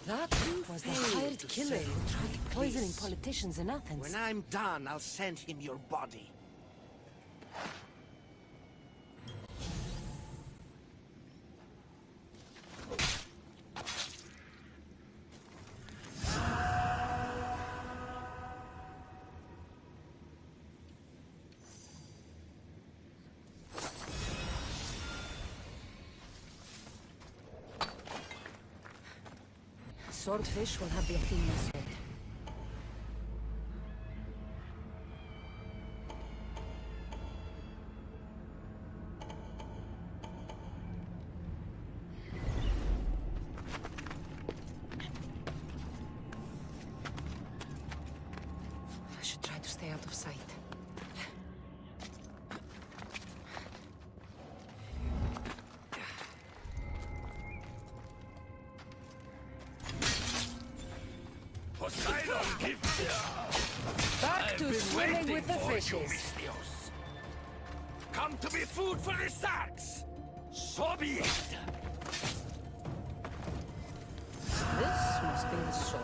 That was the hired killer who tried poisoning politicians in Athens. When I'm done, I'll send him your body. Swordfish will have the Athenian sword. stay out of sight. Poseidon, give me. Back to swimming with the fishes. Come to be food for the sharks. So be it. This must be the sword.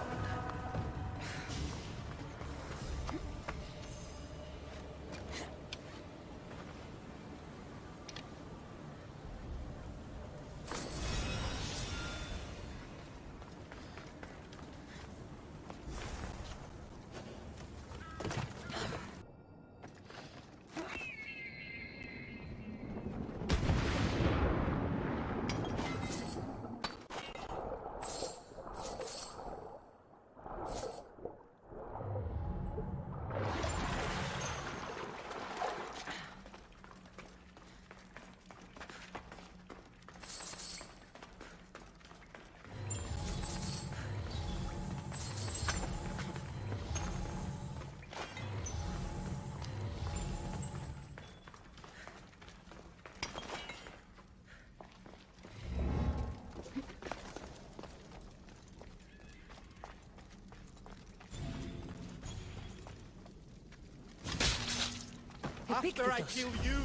After I kill you,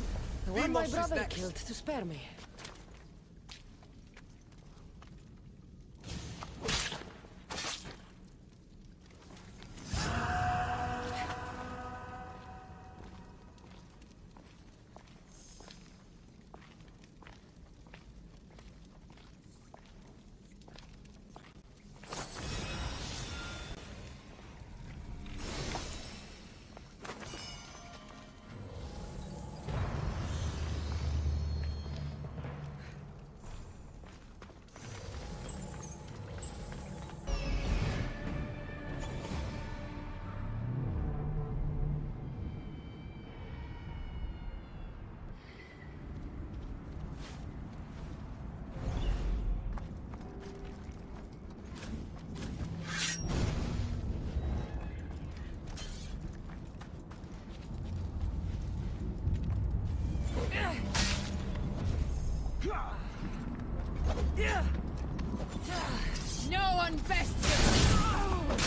the one my Deimos is brother next. killed to spare me. No one bests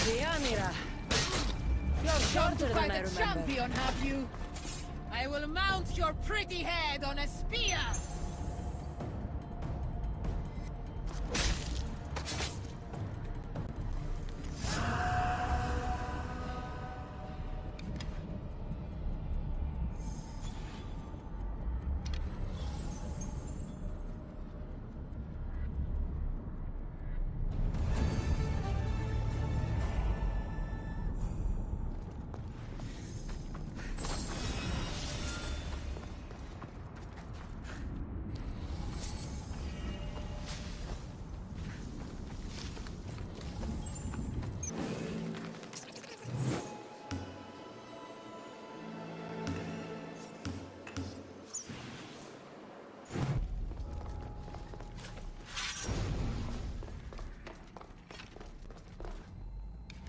Diamira. You're you. shorter To than fight I a remember. champion, have you? I will mount your pretty head on a spear!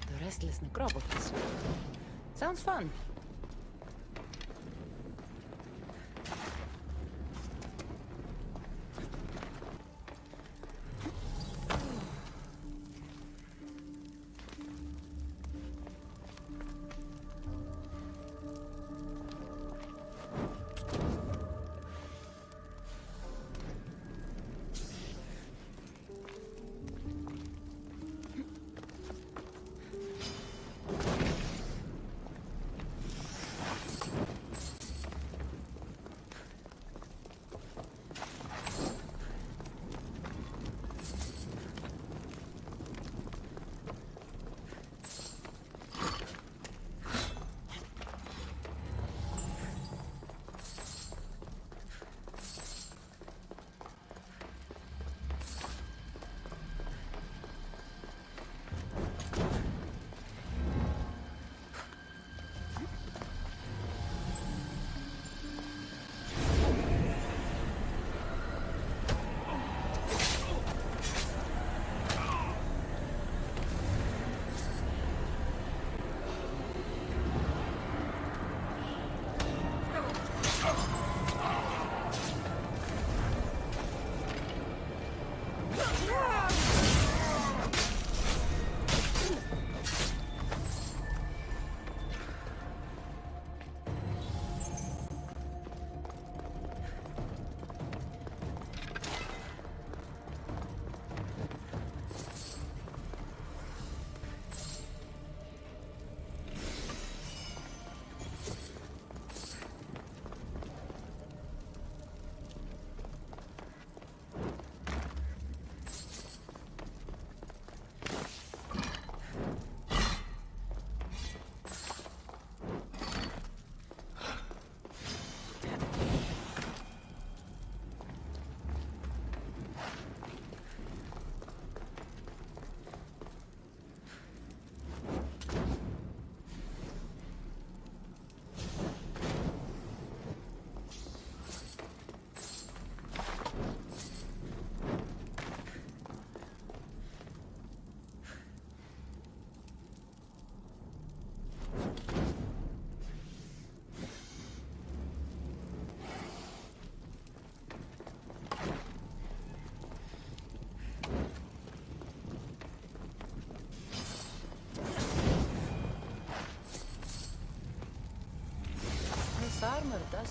The restless necropolis. Sounds fun.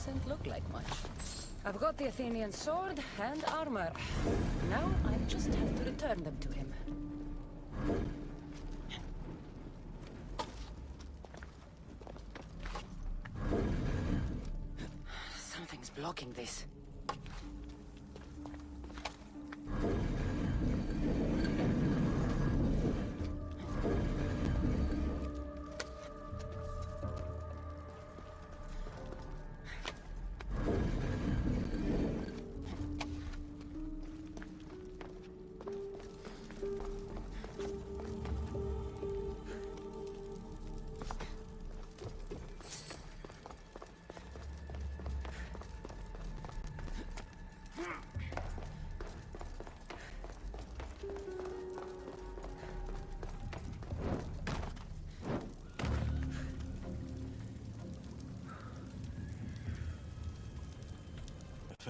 doesn't look like much. I've got the Athenian sword and armor. Now I just have to return them to him. Something's blocking this.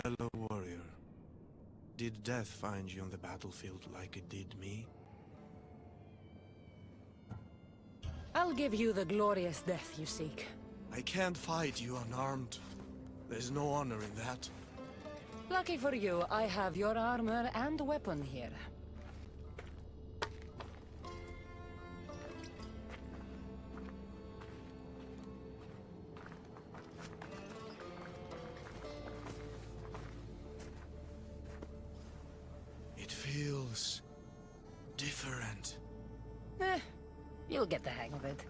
Fellow warrior, did death find you on the battlefield like it did me? I'll give you the glorious death you seek. I can't fight you unarmed. There's no honor in that. Lucky for you, I have your armor and weapon here. It feels different. You'll get the hang of it.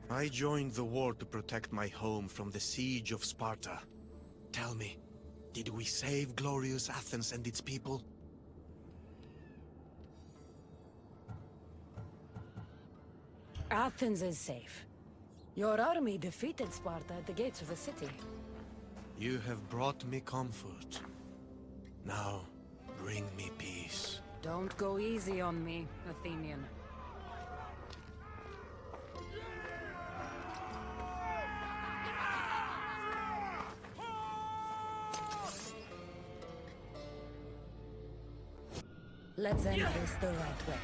I joined the war to protect my home from the siege of Sparta. Tell me, did we save glorious Athens and its people? Athens is safe. Your army defeated Sparta at the gates of the city. You have brought me comfort. Now, bring me peace. Don't go easy on me, Athenian. Let's end this the right way.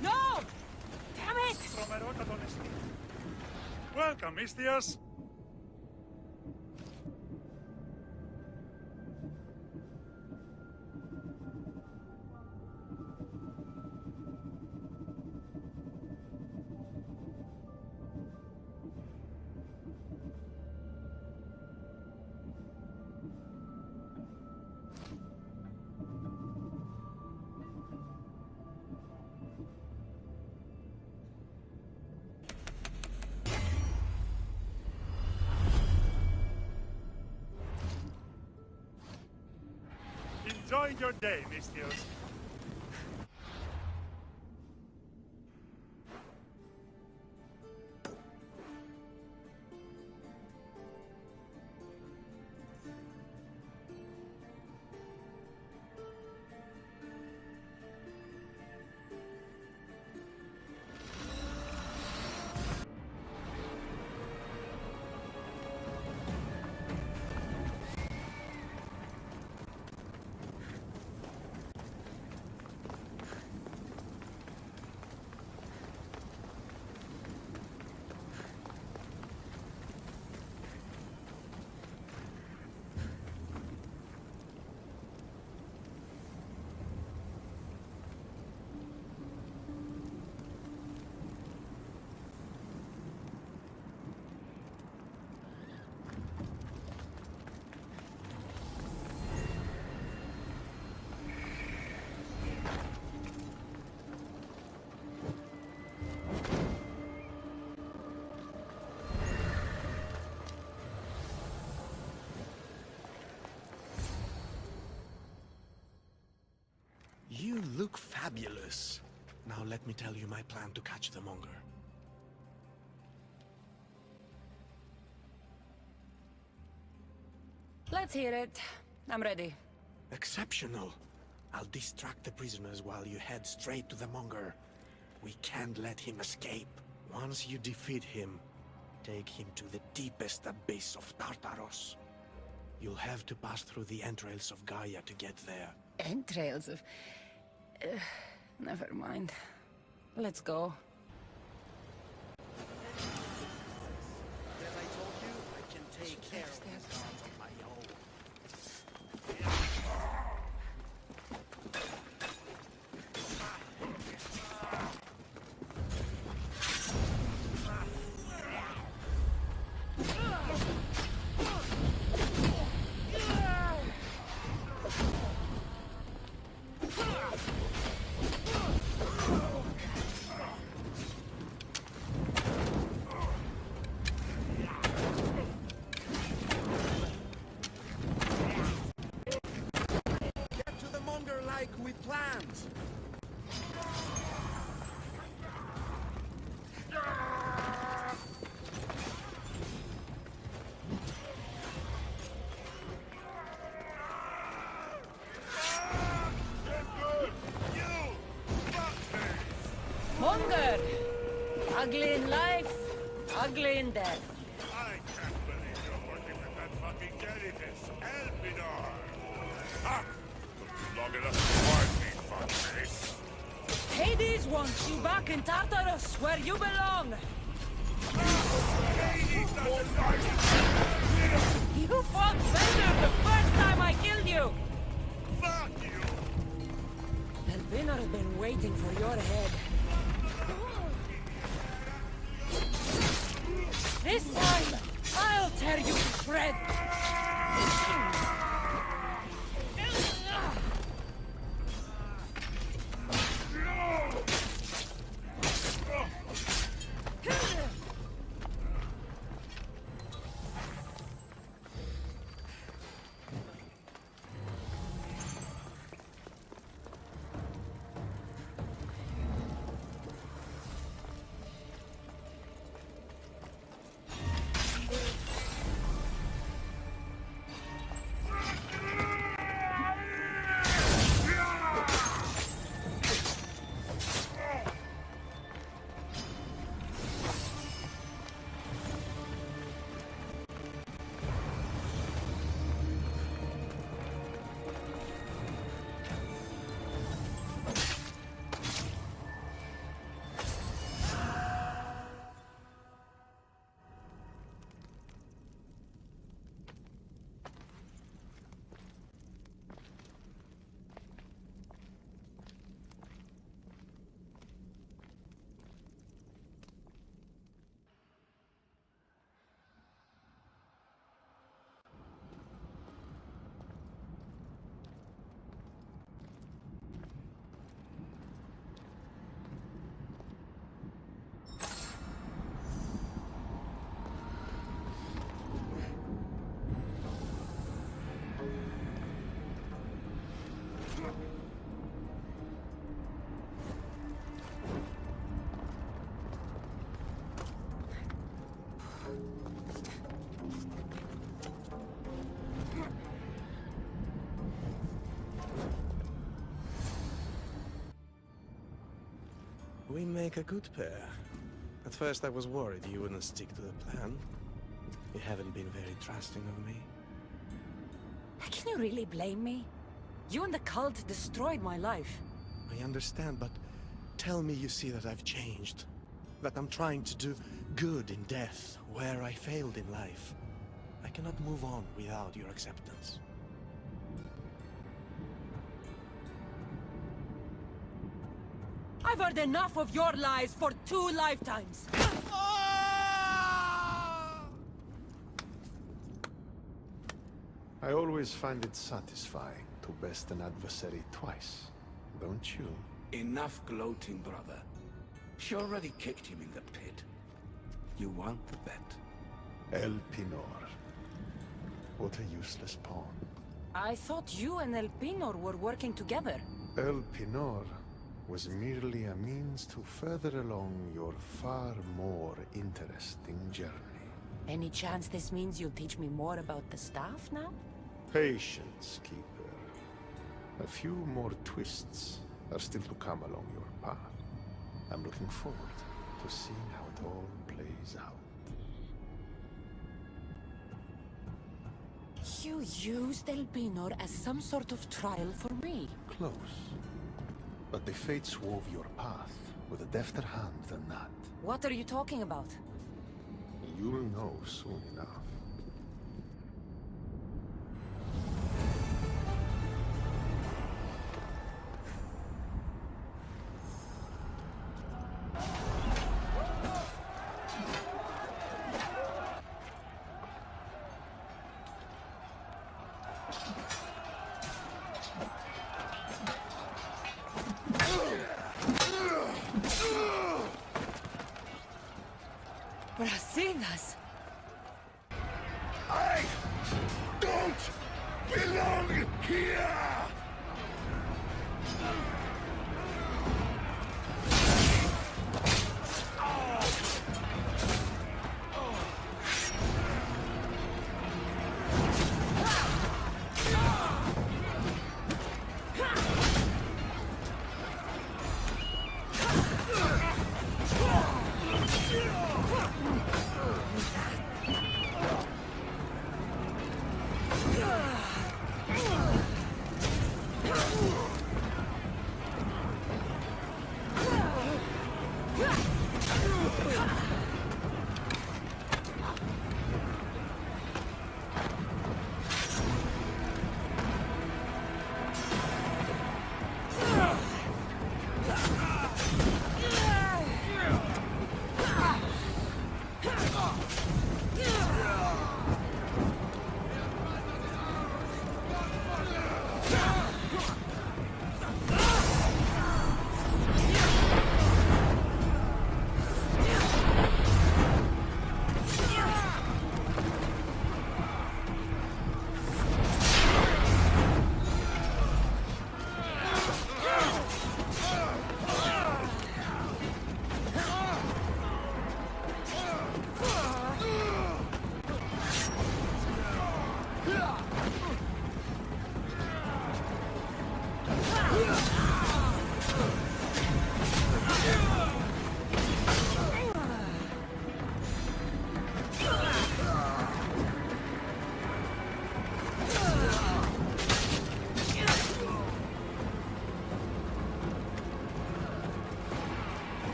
No! Damn it! Welcome, Mistias. Enjoy your day, Mistios. You look fabulous. Now let me tell you my plan to catch the Monger. Let's hear it. I'm ready. Exceptional. I'll distract the prisoners while you head straight to the Monger. We can't let him escape. Once you defeat him, take him to the deepest abyss of Tartaros. You'll have to pass through the entrails of Gaia to get there. Entrails of... never mind. Let's go. As I told you, I can take care of these guards on my own. Like we planned. Monger! Ugly in life, ugly in death. I can't believe you're working with that fucking jellyfish, Elpidor! Ah! Long enough to warn me, fuckface. Hades wants you back in Tartarus, where you belong! Hades doesn't like it! You fought better the first time I killed you! Fuck you! Elpinar's been waiting for your head. This time, I'll tear you to shreds! We make a good pair. At first I was worried you wouldn't stick to the plan. You haven't been very trusting of me. Can you really blame me? You and the cult destroyed my life. I understand, but tell me you see that I've changed. That I'm trying to do good in death, where I failed in life. I cannot move on without your acceptance. I've heard enough of your lies for 2 lifetimes. I always find it satisfying to best an adversary twice, don't you? Enough gloating, brother. She already kicked him in the pit. You want the bet? Elpinor. What a useless pawn. I thought you and Elpinor were working together. El Pinor was merely a means to further along your far more interesting journey. Any chance this means you'll teach me more about the staff now? Patience, Keeper. A few more twists are still to come along your path. I'm looking forward to seeing how it all plays out. You used El Pinor as some sort of trial for me. Close. But the fates wove your path with a defter hand than that. What are you talking about? You'll know soon enough. Brasidas! I don't belong here!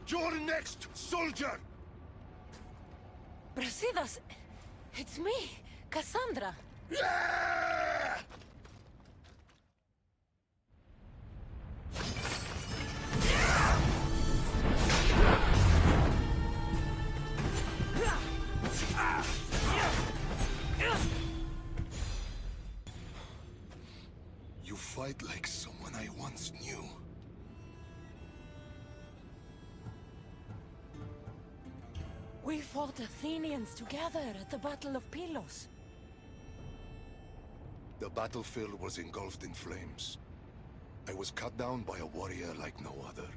You're next, soldier! Brasidas! It's me, Cassandra! Yeah! You fight like someone I once knew. We fought Athenians together at the Battle of Pylos. The battlefield was engulfed in flames. I was cut down by a warrior like no other.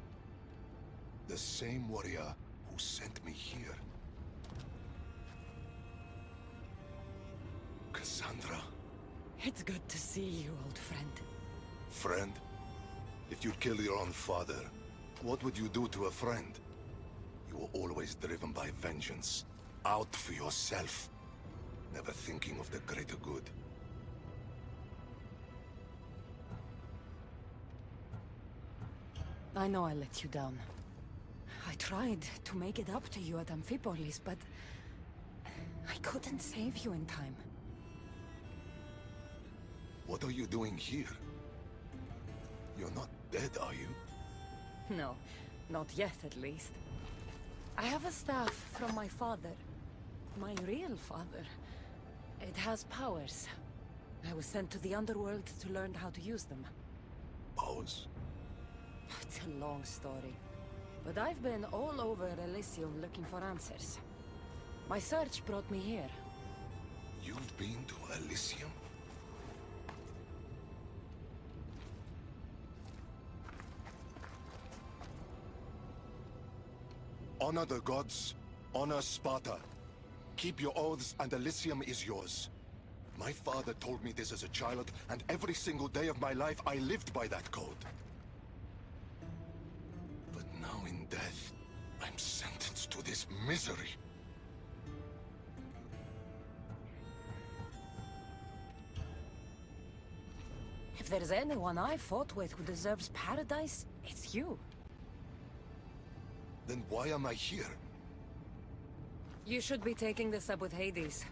The same warrior who sent me here. Cassandra. It's good to see you, old friend. Friend? If you'd killed your own father, what would you do to a friend? You were always driven by vengeance. Out for yourself. Never thinking of the greater good. I know I let you down. I tried to make it up to you at Amphipolis, but I couldn't save you in time. What are you doing here? You're not dead, are you? No, not yet at least. I have a staff from my father. My real father. It has powers. I was sent to the underworld to learn how to use them. Powers? It's a long story. But I've been all over Elysium looking for answers. My search brought me here. You've been to Elysium? Honor the gods. Honor Sparta. Keep your oaths and Elysium is yours. My father told me this as a child, and every single day of my life I lived by that code. But now in death, I'm sentenced to this misery. If there's anyone I fought with who deserves paradise, it's you. Then why am I here? You should be taking this up with Hades.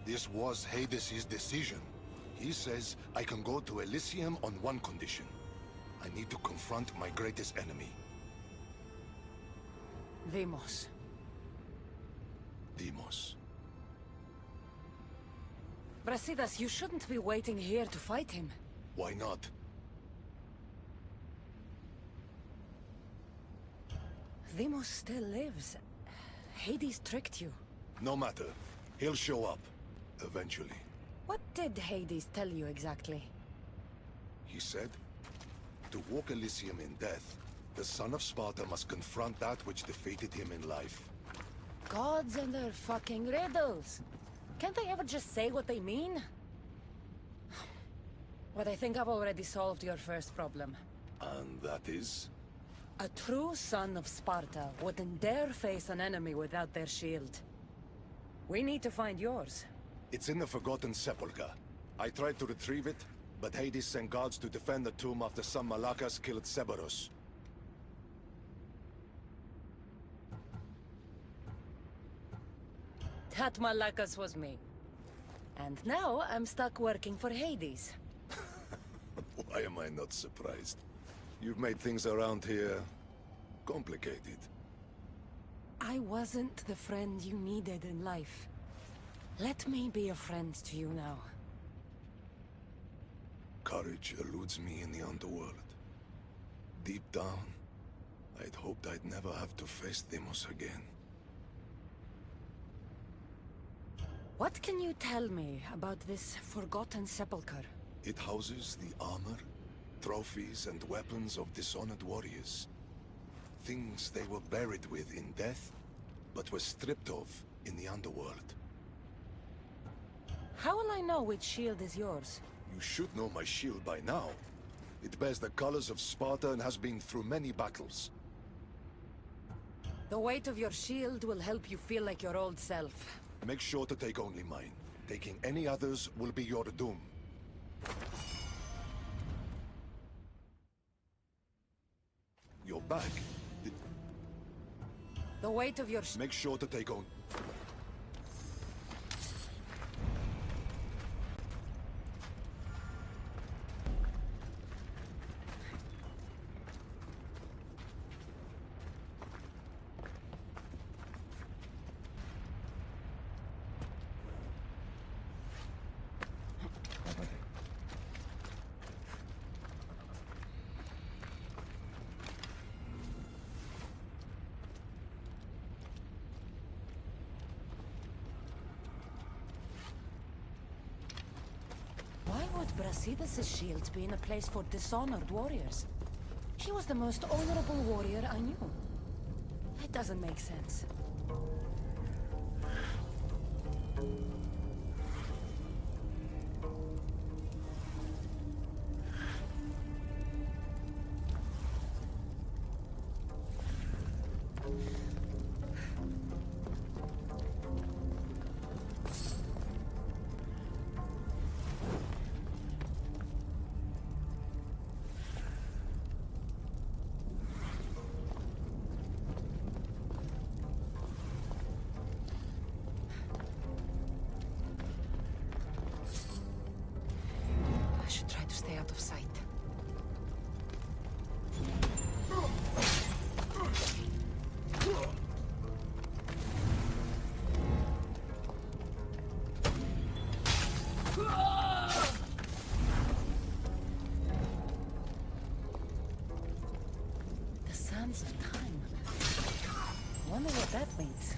This was Hades' decision. He says I can go to Elysium on one condition. I need to confront my greatest enemy. Deimos. Deimos. Brasidas, you shouldn't be waiting here to fight him. Why not? Deimos still lives. Hades tricked you. No matter. He'll show up. Eventually. What did Hades tell you exactly? He said, to walk Elysium in death, the son of Sparta must confront that which defeated him in life. Gods and their fucking riddles. Can't they ever just say what they mean? But I think I've already solved your first problem. And that is? A true son of Sparta wouldn't dare face an enemy without their shield. We need to find yours. It's in the Forgotten Sepulchre. I tried to retrieve it, but Hades sent guards to defend the tomb after some Malakas killed Cerberus. That Malakas was me. And now I'm stuck working for Hades. Why am I not surprised? You've made things around here complicated. I wasn't the friend you needed in life. Let me be a friend to you now. Courage eludes me in the underworld. Deep down, I'd hoped I'd never have to face Deimos again. What can you tell me about this Forgotten Sepulchre? It houses the armor, trophies, and weapons of dishonored warriors. Things they were buried with in death, but were stripped of in the underworld. How will I know which shield is yours? You should know my shield by now. It bears the colors of Sparta and has been through many battles. The weight of your shield will help you feel like your old self. Make sure to take only mine. Taking any others will be your doom. You're back. The weight of your Make sure to take only... Why would Brasidas' shield be in a place for dishonored warriors? He was the most honorable warrior I knew. That doesn't make sense. I should try to stay out of sight. The sands of time. Wonder what that means.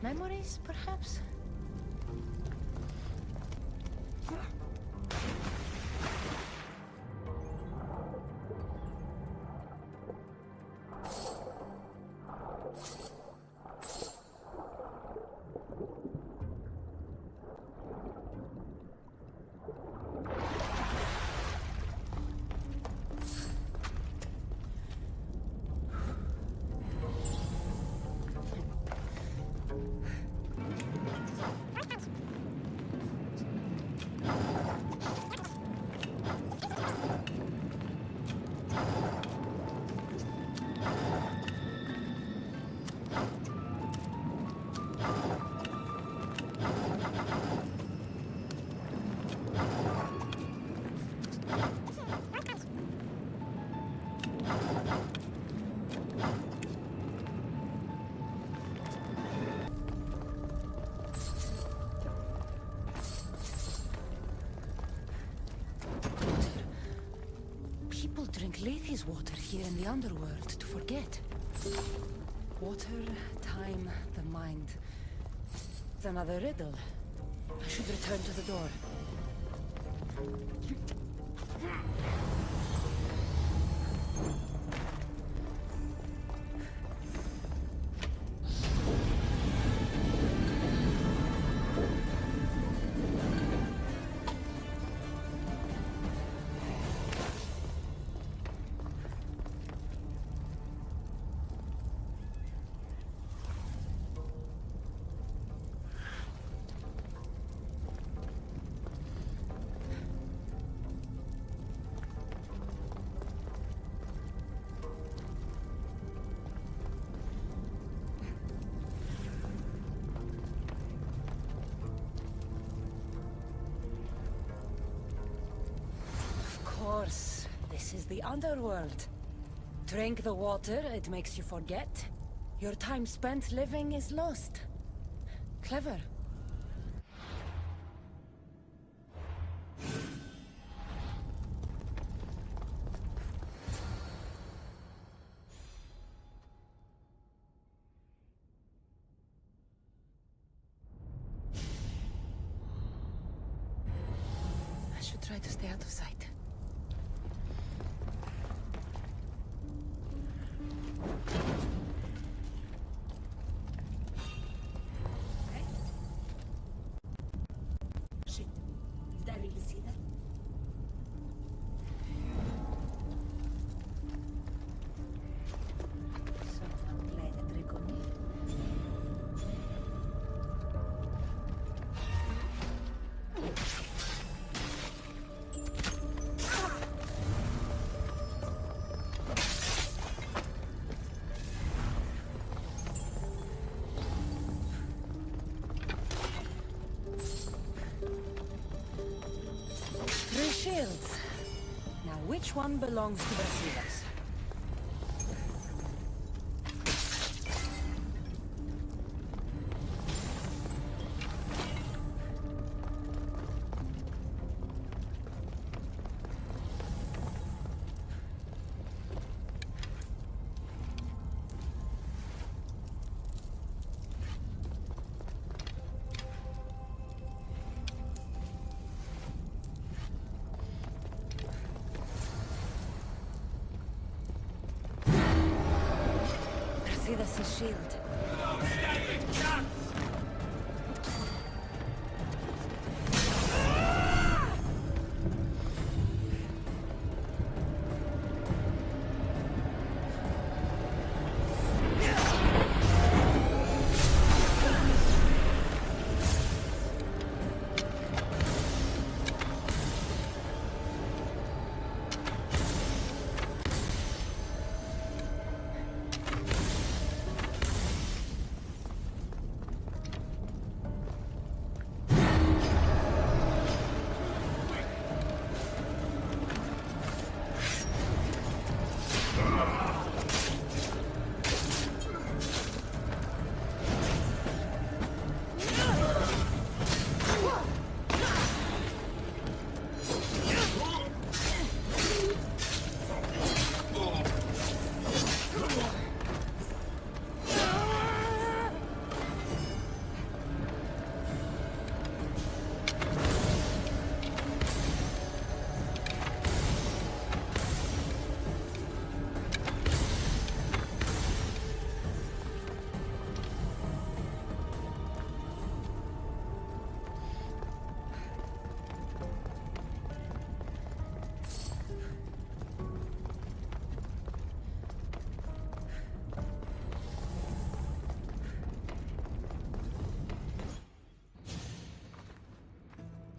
Memories, perhaps? drink Lethe's water here in the underworld to forget. Water, time, the mind. It's another riddle. I should return to the door. Of course, this is the underworld. Drink the water, it makes you forget. Your time spent living is lost. Clever. I should try to stay out of sight. Shit. Did I really see that? Three shields. Now which one belongs to Basilas? Basilas' shield.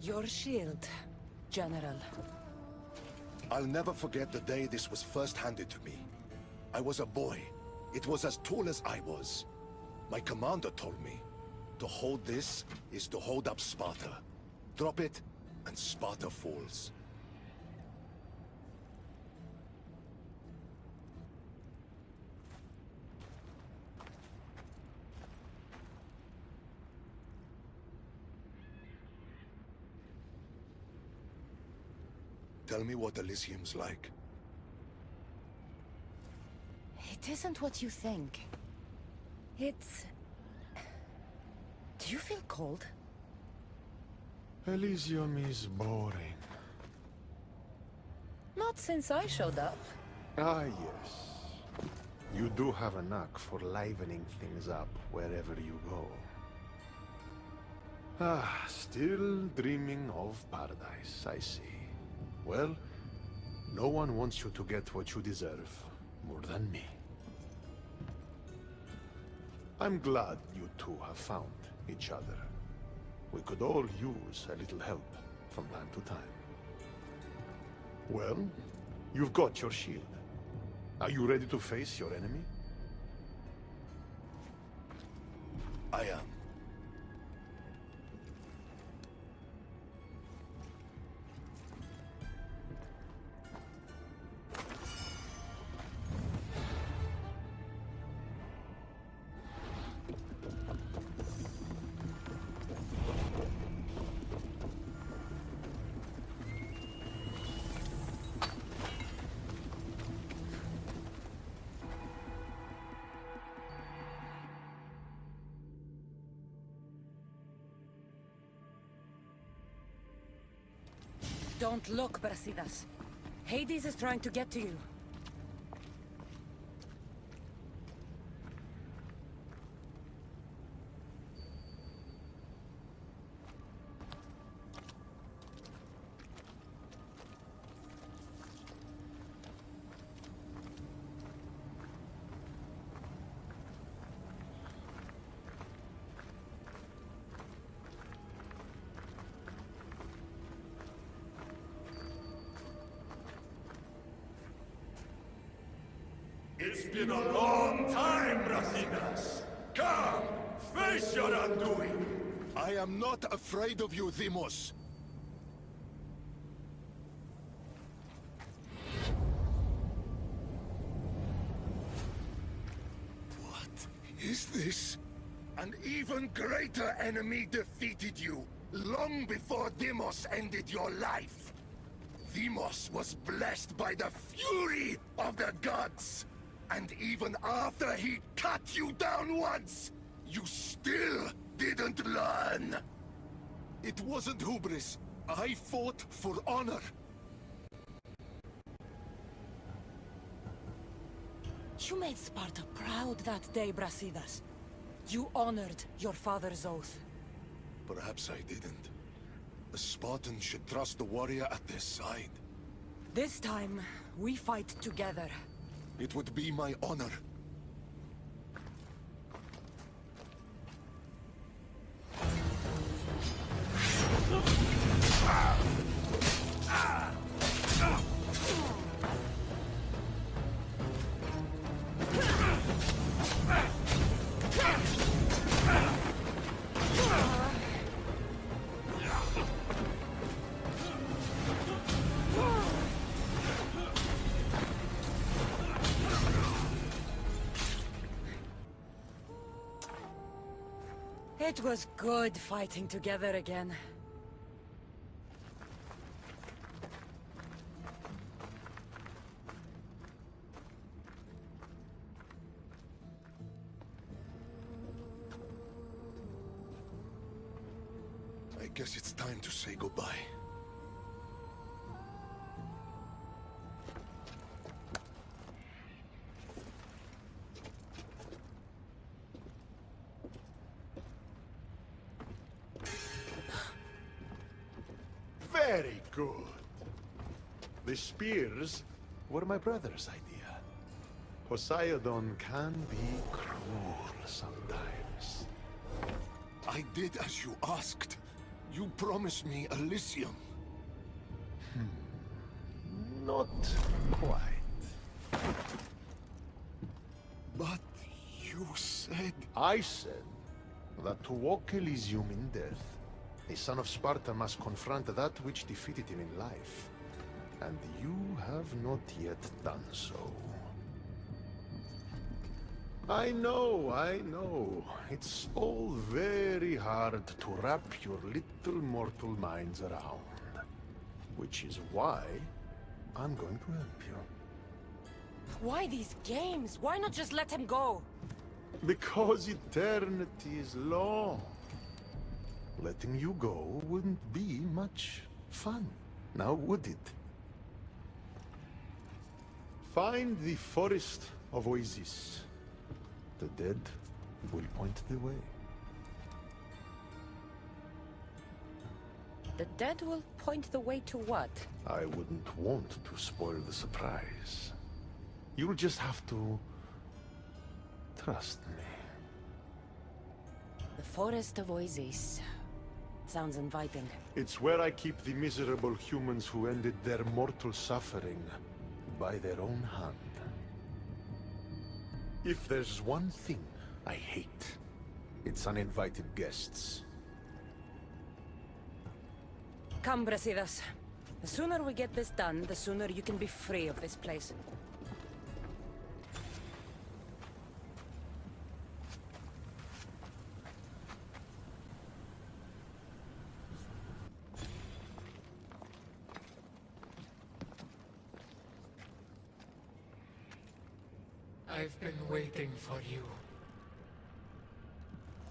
Your shield, General. I'll never forget the day this was first handed to me. I was a boy. It was as tall as I was. My commander told me, to hold this is to hold up Sparta. Drop it, and Sparta falls. Tell me what Elysium's like. It isn't what you think. It's... Do you feel cold? Elysium is boring. Not since I showed up. Ah, yes. You do have a knack for livening things up wherever you go. Ah, still dreaming of paradise, I see. Well, no one wants you to get what you deserve more than me. I'm glad you two have found each other. We could all use a little help from time to time. Well, you've got your shield. Are you ready to face your enemy? I am. Don't look, Brasidas. Hades is trying to get to you. It's been a long time, Brasidas. Come, face your undoing. I am not afraid of you, Deimos. What is this? An even greater enemy defeated you, long before Deimos ended your life. Deimos was blessed by the fury of the gods. And even after he cut you down once, you still didn't learn. It wasn't hubris. I fought for honor. You made Sparta proud that day, Brasidas. You honored your father's oath. Perhaps I didn't. A Spartan should trust the warrior at their side. This time, we fight together. It would be my honor. It was good fighting together again. I guess it's time to say goodbye. Very good. The spears were my brother's idea. Poseidon can be cruel sometimes. I did as you asked. You promised me Elysium. Not quite. But you said... I said that to walk Elysium in death, a son of Sparta must confront that which defeated him in life. And you have not yet done so. I know. It's all very hard to wrap your little mortal minds around. Which is why I'm going to help you. Why these games? Why not just let him go? Because eternity is long. Letting you go wouldn't be much fun, now would it? Find the forest of Oasis. The dead will point the way. The dead will point the way to what? I wouldn't want to spoil the surprise. You'll just have to trust me. The forest of Oasis. Sounds inviting. It's where I keep the miserable humans who ended their mortal suffering by their own hand. If there's one thing I hate, it's uninvited guests. Come, Brasidas. The sooner we get this done, the sooner you can be free of this place. I've been waiting for you.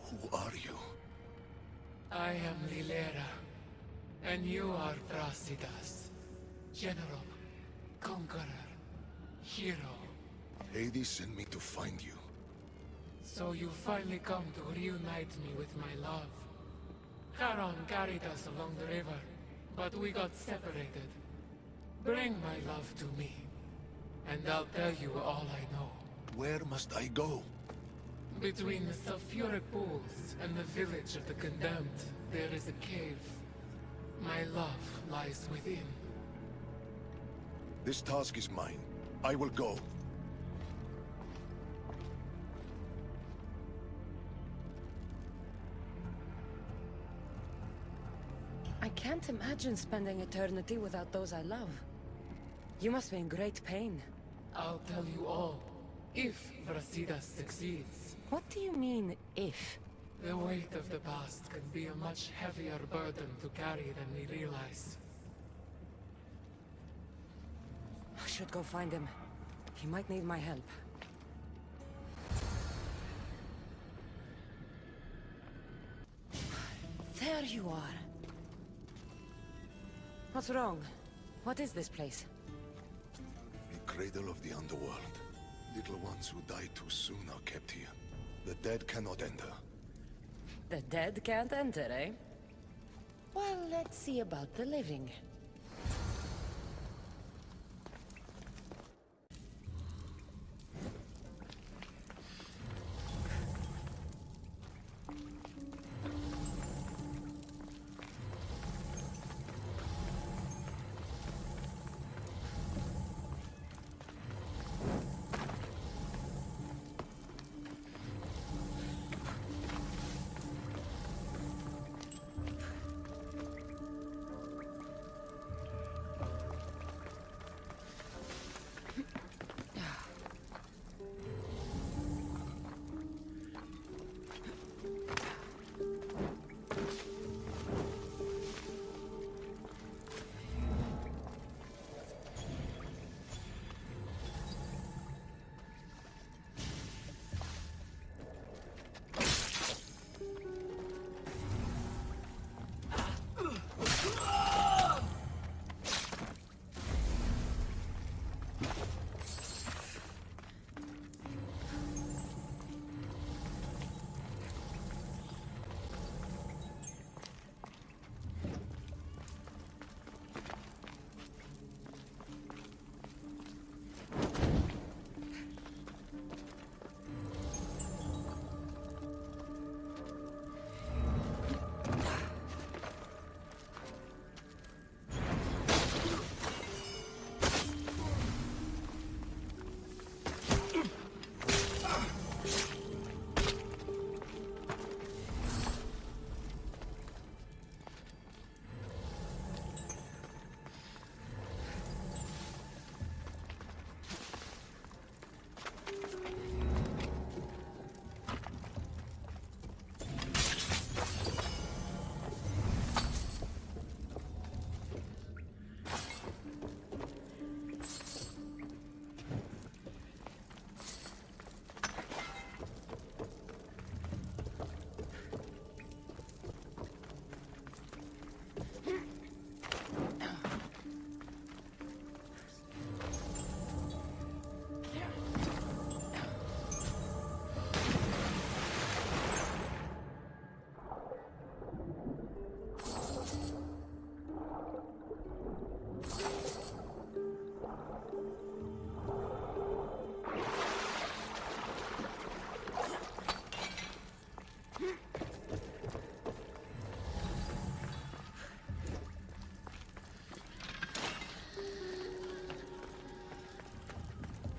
Who are you? I am Lilera, and you are Brasidas. General, conqueror, hero. Hades sent me to find you. So you finally come to reunite me with my love. Charon carried us along the river, but we got separated. Bring my love to me, and I'll tell you all I know. Where must I go? Between the sulfuric pools and the village of the condemned, there is a cave. My love lies within. This task is mine. I will go. I can't imagine spending eternity without those I love. You must be in great pain. I'll tell you all, if Brasidas succeeds. What do you mean, if? The weight of the past can be a much heavier burden to carry than we realize. I should go find him. He might need my help. There you are. What's wrong? What is this place? The cradle of the underworld. Little ones who die too soon are kept here. The dead cannot enter. The dead can't enter, eh? Well, let's see about the living.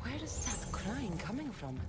Where is that crying coming from?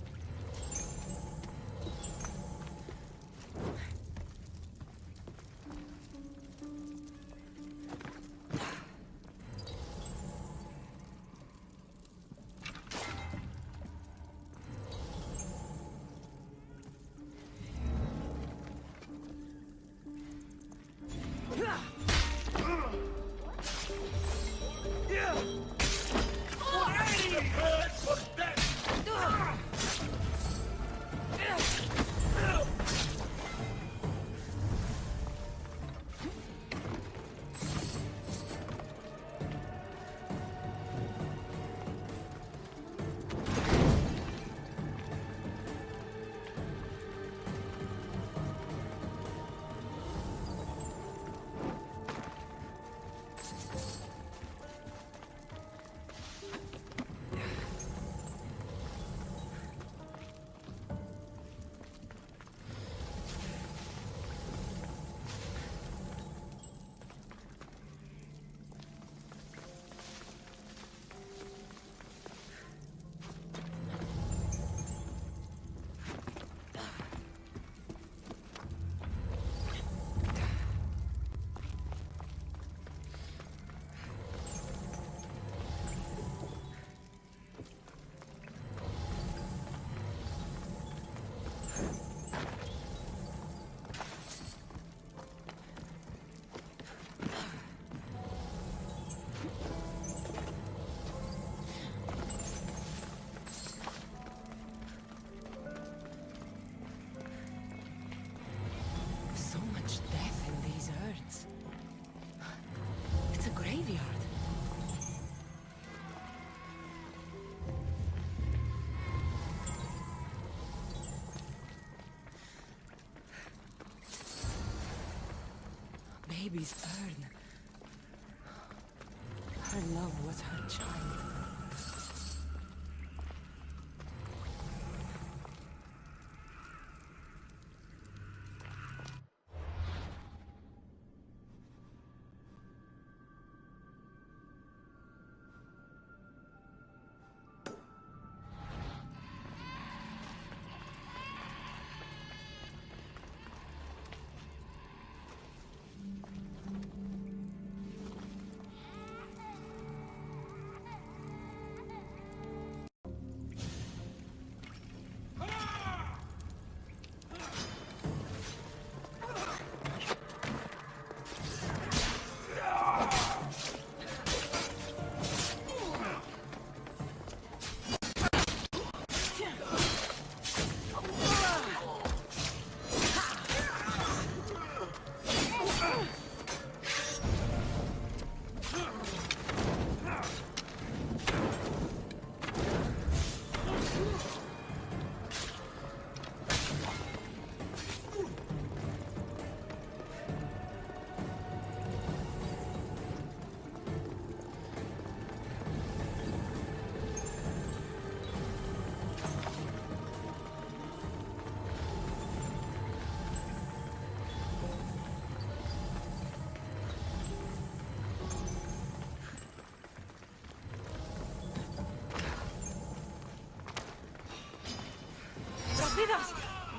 Baby's urn. Her love was her child.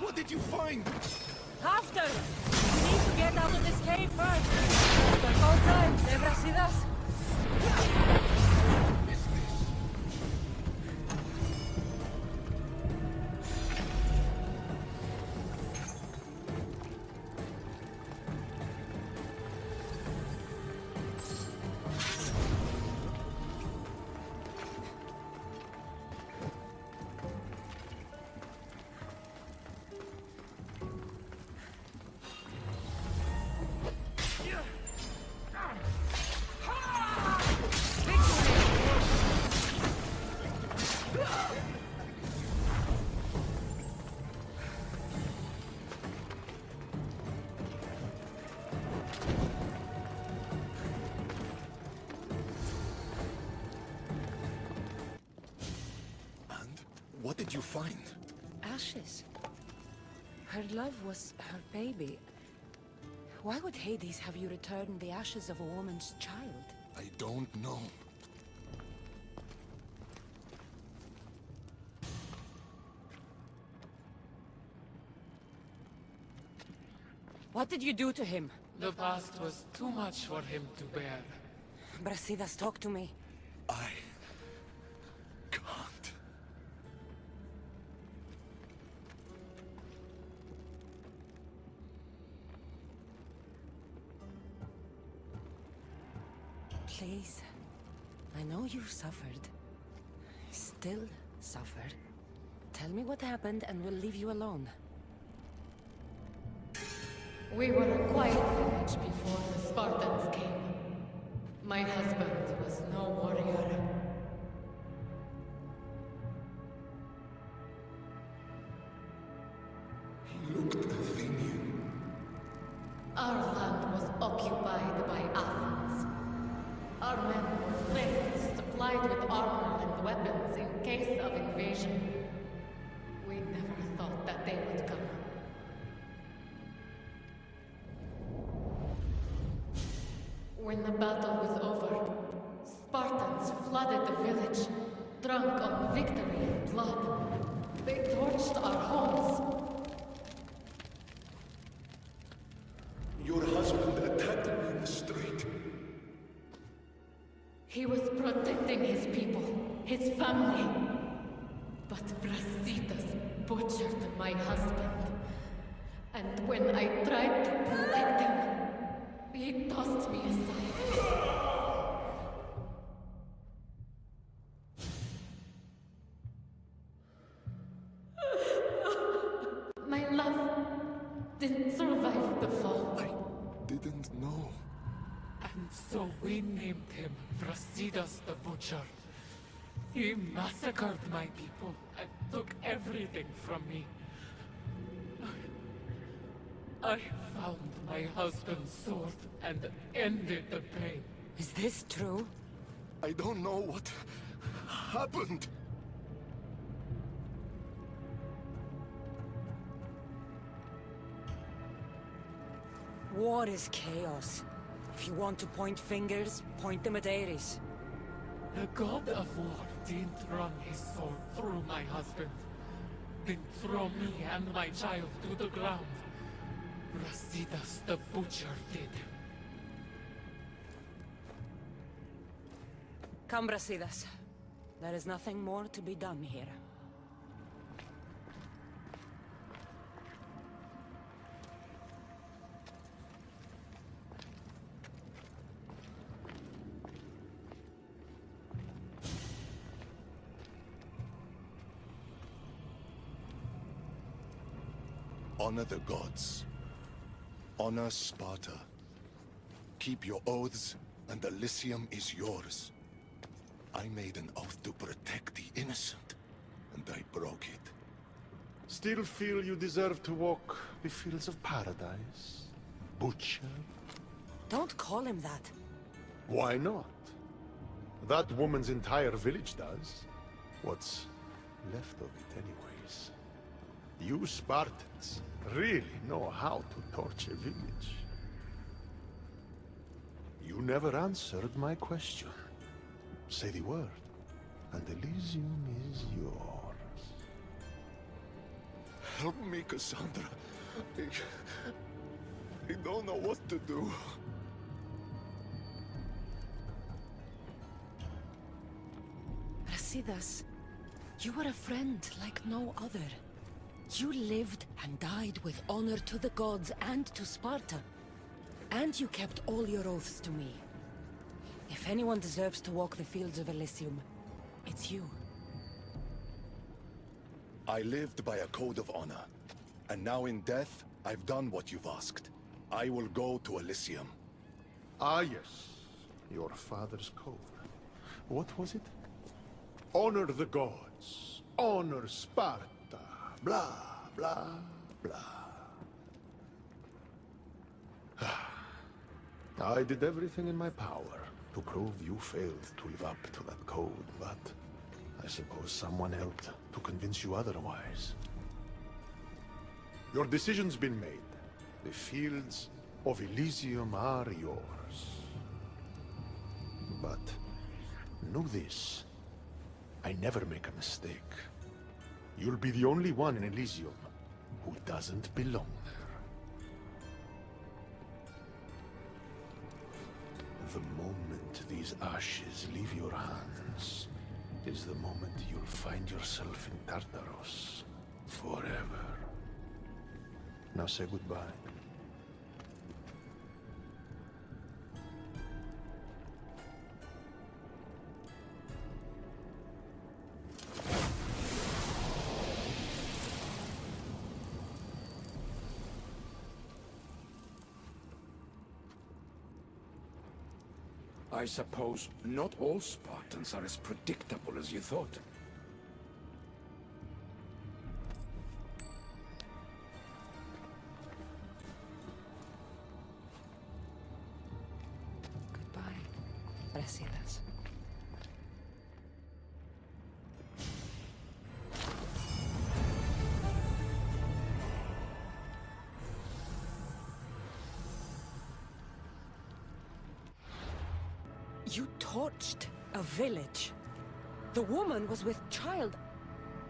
What did you find? After! We need to get out of this cave first. Like all times, ever see us? What did you find? Ashes. Her love was her baby. Why would Hades have you return the ashes of a woman's child? I don't know. What did you do to him? The past was too much for him to bear. Brasidas, talk to me. I can't. Please. I know you've suffered. Still suffer. Tell me what happened and we'll leave you alone. We were a quiet village before the Spartans came. My husband was no warrior. He looked Athenian. Our land was occupied by Athens. Our men were trained, supplied with armor and weapons in case of invasion. We never thought that they would come. When the battle was over, Spartans flooded the village, drunk on victory and blood. They torched our homes. Your husband attacked me in the street. He was protecting his people, his family. But Brasidas butchered my husband. And when I tried to protect him, he tossed me aside. My love didn't survive the fall. I didn't know. And so we named him Brasidas the Butcher. He massacred my people and took everything from me. I found my husband's sword and ended the pain. Is this true? I don't know what happened. War is chaos. If you want to point fingers, point them at Ares. The god of war didn't run his sword through my husband. Didn't throw me and my child to the ground. Brasidas the Butcher did. Come, Brasidas. There is nothing more to be done here. Honor the gods. Honor Sparta. Keep your oaths, and Elysium is yours. I made an oath to protect the innocent, and I broke it. Still feel you deserve to walk the fields of paradise? Butcher? Don't call him that. Why not? That woman's entire village does. What's left of it, anyways. You Spartans really know how to torch a village. You never answered my question. Say the word, and Elysium is yours. Help me, Cassandra. I don't know what to do. Brasidas, you were a friend like no other. You lived and died with honor to the gods and to Sparta. And you kept all your oaths to me. If anyone deserves to walk the fields of Elysium, it's you. I lived by a code of honor. And now in death, I've done what you've asked. I will go to Elysium. Ah, yes. Your father's code. What was it? Honor the gods. Honor Sparta. Blah, blah, blah. I did everything in my power to prove you failed to live up to that code, but I suppose someone helped to convince you otherwise. Your decision's been made. The fields of Elysium are yours. But know this. I never make a mistake. You'll be the only one in Elysium who doesn't belong there. The moment these ashes leave your hands is the moment you'll find yourself in Tartaros forever. Now say goodbye. I suppose not all Spartans are as predictable as you thought. Goodbye, Brasidas. You torched a village. The woman was with child.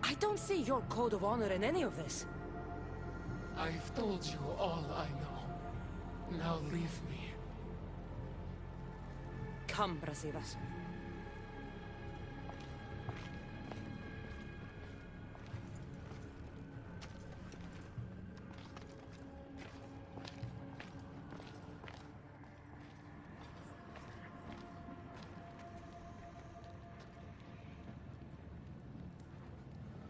I don't see your code of honor in any of this. I've told you all I know. Now leave me. Come, Brasidas.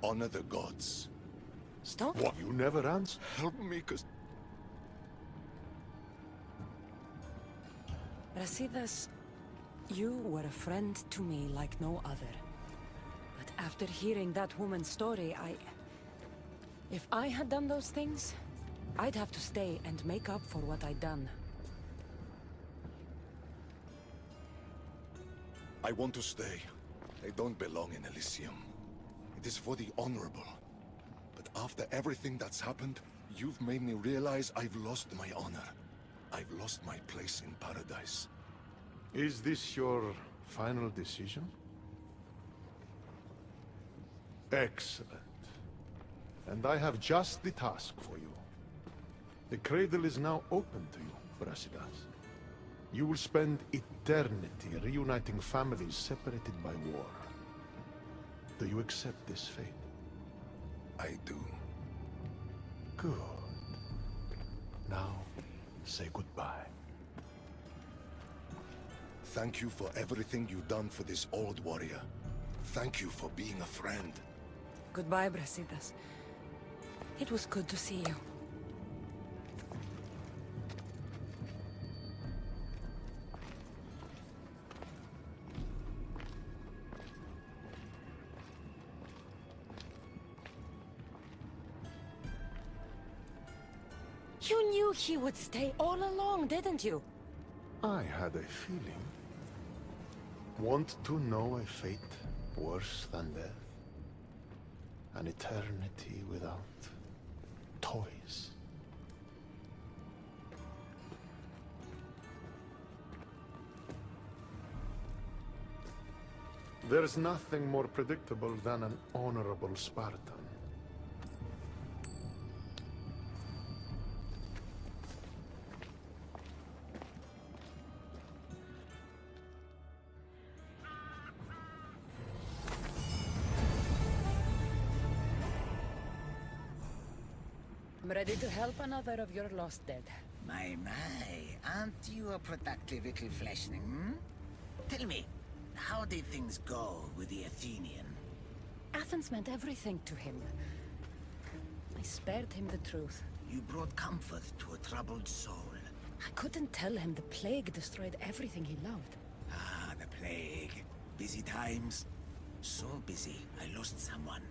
Honor the gods. Stop. What? You never answer? Help me, cause... Brasidas, you were a friend to me like no other. But after hearing that woman's story, if I had done those things, I'd have to stay and make up for what I'd done. I want to stay. I don't belong in Elysium. It is for the honorable. But after everything that's happened, you've made me realize I've lost my honor. I've lost my place in paradise. Is this your final decision? Excellent. And I have just the task for you. The cradle is now open to you, Brasidas. You will spend eternity reuniting families separated by war. Do you accept this fate? I do. Good. Now, say goodbye. Thank you for everything you've done for this old warrior. Thank you for being a friend. Goodbye, Brasidas. It was good to see you. You knew he would stay all along, didn't you? I had a feeling. Want to know a fate worse than death? An eternity without toys. There's nothing more predictable than an honorable Spartan. I'm ready to help another of your lost dead. My, aren't you a productive little fleshling, hmm? Tell me, how did things go with the Athenian? Athens meant everything to him. I spared him the truth. You brought comfort to a troubled soul. I couldn't tell him the plague destroyed everything he loved. Ah, the plague. Busy times. So busy, I lost someone.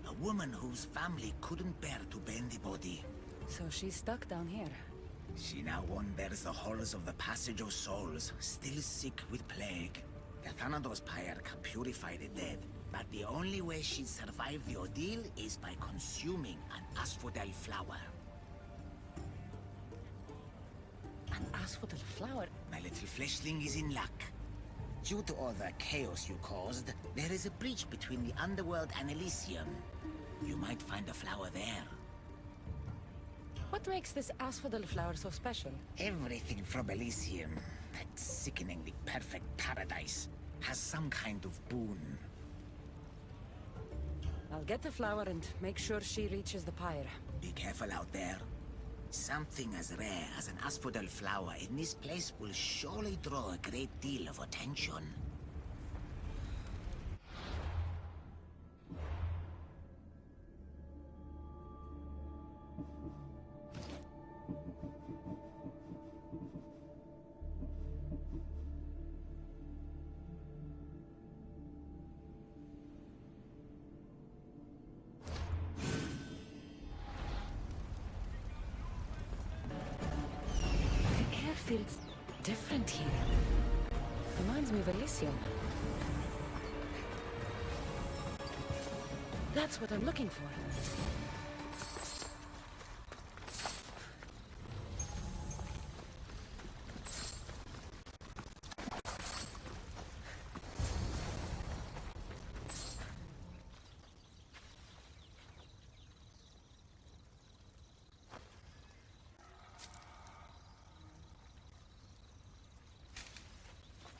A woman whose family couldn't bear to bury the body. So she's stuck down here. She now wanders the halls of the Passage of Souls, still sick with plague. The Thanatos pyre can purify the dead, But the only way she'd survive the ordeal is by consuming an asphodel flower. An asphodel flower? My little fleshling is in luck. Due to all the chaos you caused, there is a breach between the underworld and Elysium. You might find a flower there. What makes this asphodel flower so special? Everything from Elysium, that sickeningly perfect paradise, has some kind of boon. I'll get the flower and make sure she reaches the pyre. Be careful out there. Something as rare as an asphodel flower in this place will surely draw a great deal of attention. Feels different here. Reminds me of Elysium. That's what I'm looking for.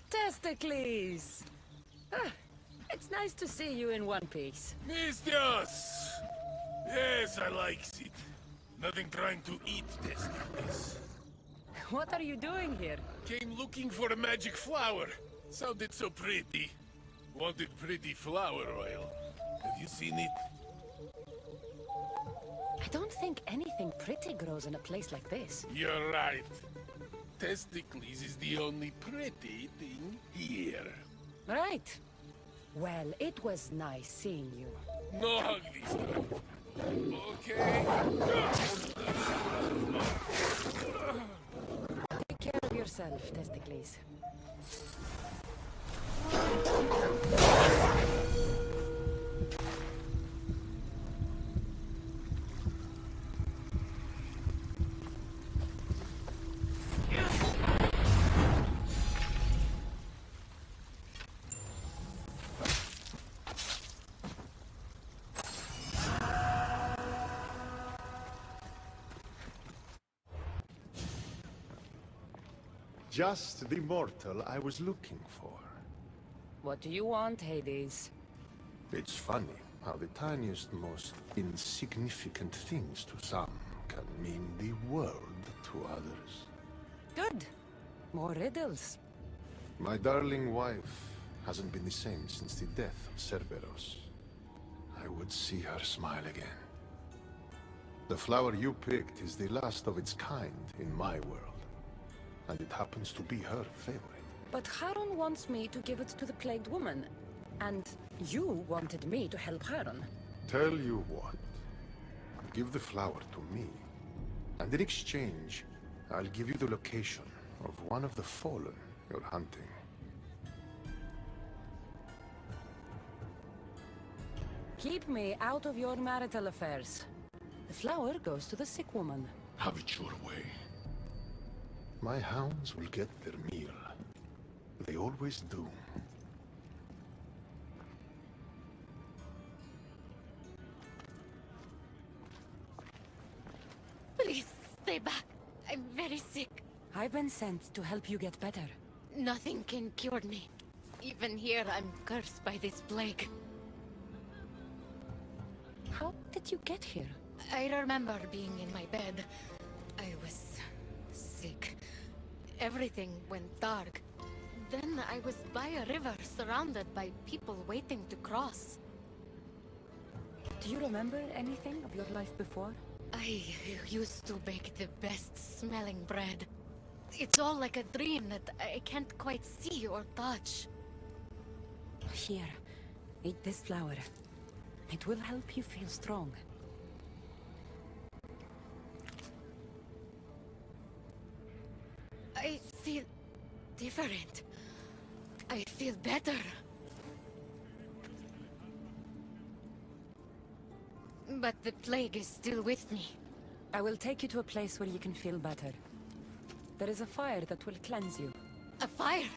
Testicles! Ah, it's nice to see you in one piece. Mistios! Yes, I likes it. Nothing trying to eat testicles. What are you doing here? Came looking for a magic flower. Sounded so pretty. Wanted pretty flower oil. Have you seen it? I don't think anything pretty grows in a place like this. You're right. Testicles is the only pretty thing here. Right. Well, it was nice seeing you. No hug this time. Okay. Take care of yourself, Testicles. Just the mortal I was looking for. What do you want, Hades? It's funny how the tiniest, most insignificant things to some can mean the world to others. Good. More riddles. My darling wife hasn't been the same since the death of Cerberus. I would see her smile again. The flower you picked is the last of its kind in my world. And it happens to be her favorite. But Charon wants me to give it to the plagued woman. And you wanted me to help Charon. Tell you what. Give the flower to me. And in exchange, I'll give you the location of one of the fallen you're hunting. Keep me out of your marital affairs. The flower goes to the sick woman. Have it your way. My hounds will get their meal. They always do. Please, stay back. I'm very sick. I've been sent to help you get better. Nothing can cure me. Even here, I'm cursed by this plague. How did you get here? I remember being in my bed. I was sick. Everything went dark. Then I was by a river, surrounded by people waiting to cross. Do you remember anything of your life before? I used to bake the best smelling bread. It's all like a dream that I can't quite see or touch. Here, eat this flower. It will help you feel strong. I feel different. I feel better. But the plague is still with me. I will take you to a place where you can feel better. There is a fire that will cleanse you. A fire?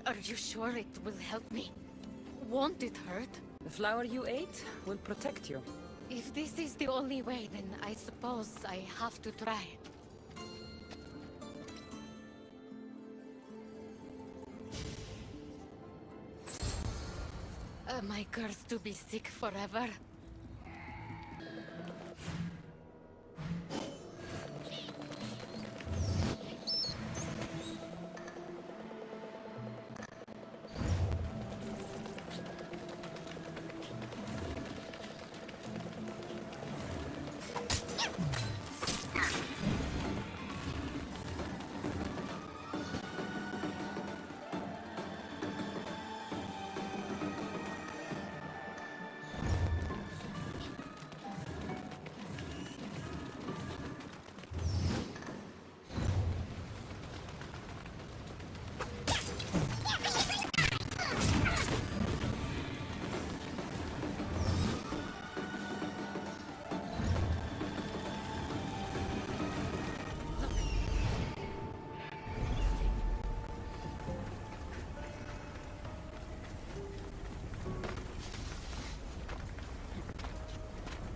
Are you sure it will help me? Won't it hurt? The flower you ate will protect you. If this is the only way, then I suppose I have to try. Am I cursed to be sick forever?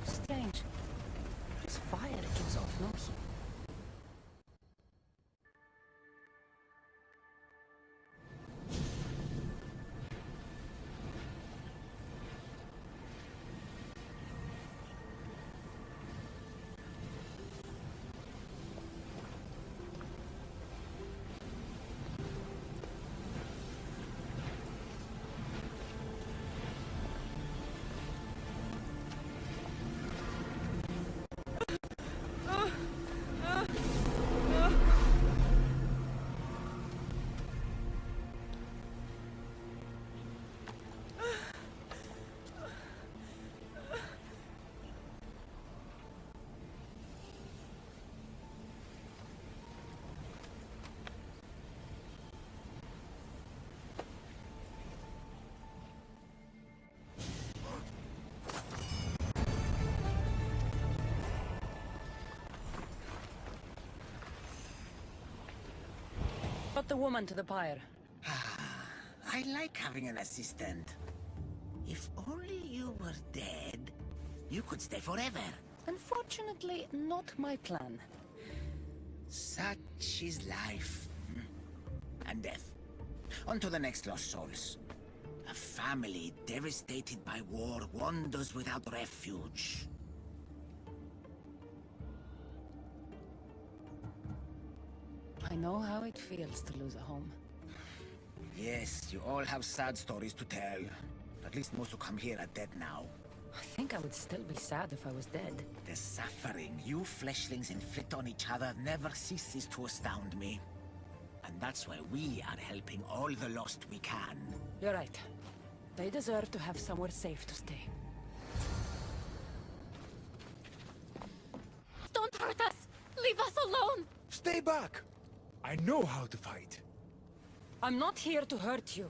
Strange. This fire gives off no heat. Brought the woman to the pyre. I like having an assistant. If only you were dead, you could stay forever. Unfortunately, not my plan. Such is life. And death. On to the next lost souls. A family devastated by war wanders without refuge. I know how it feels to lose a home. Yes, you all have sad stories to tell. At least most who come here are dead now. I think I would still be sad if I was dead. The suffering you fleshlings inflict on each other never ceases to astound me. And that's why we are helping all the lost we can. You're right. They deserve to have somewhere safe to stay. Don't hurt us! Leave us alone! Stay back! I know how to fight. I'm not here to hurt you.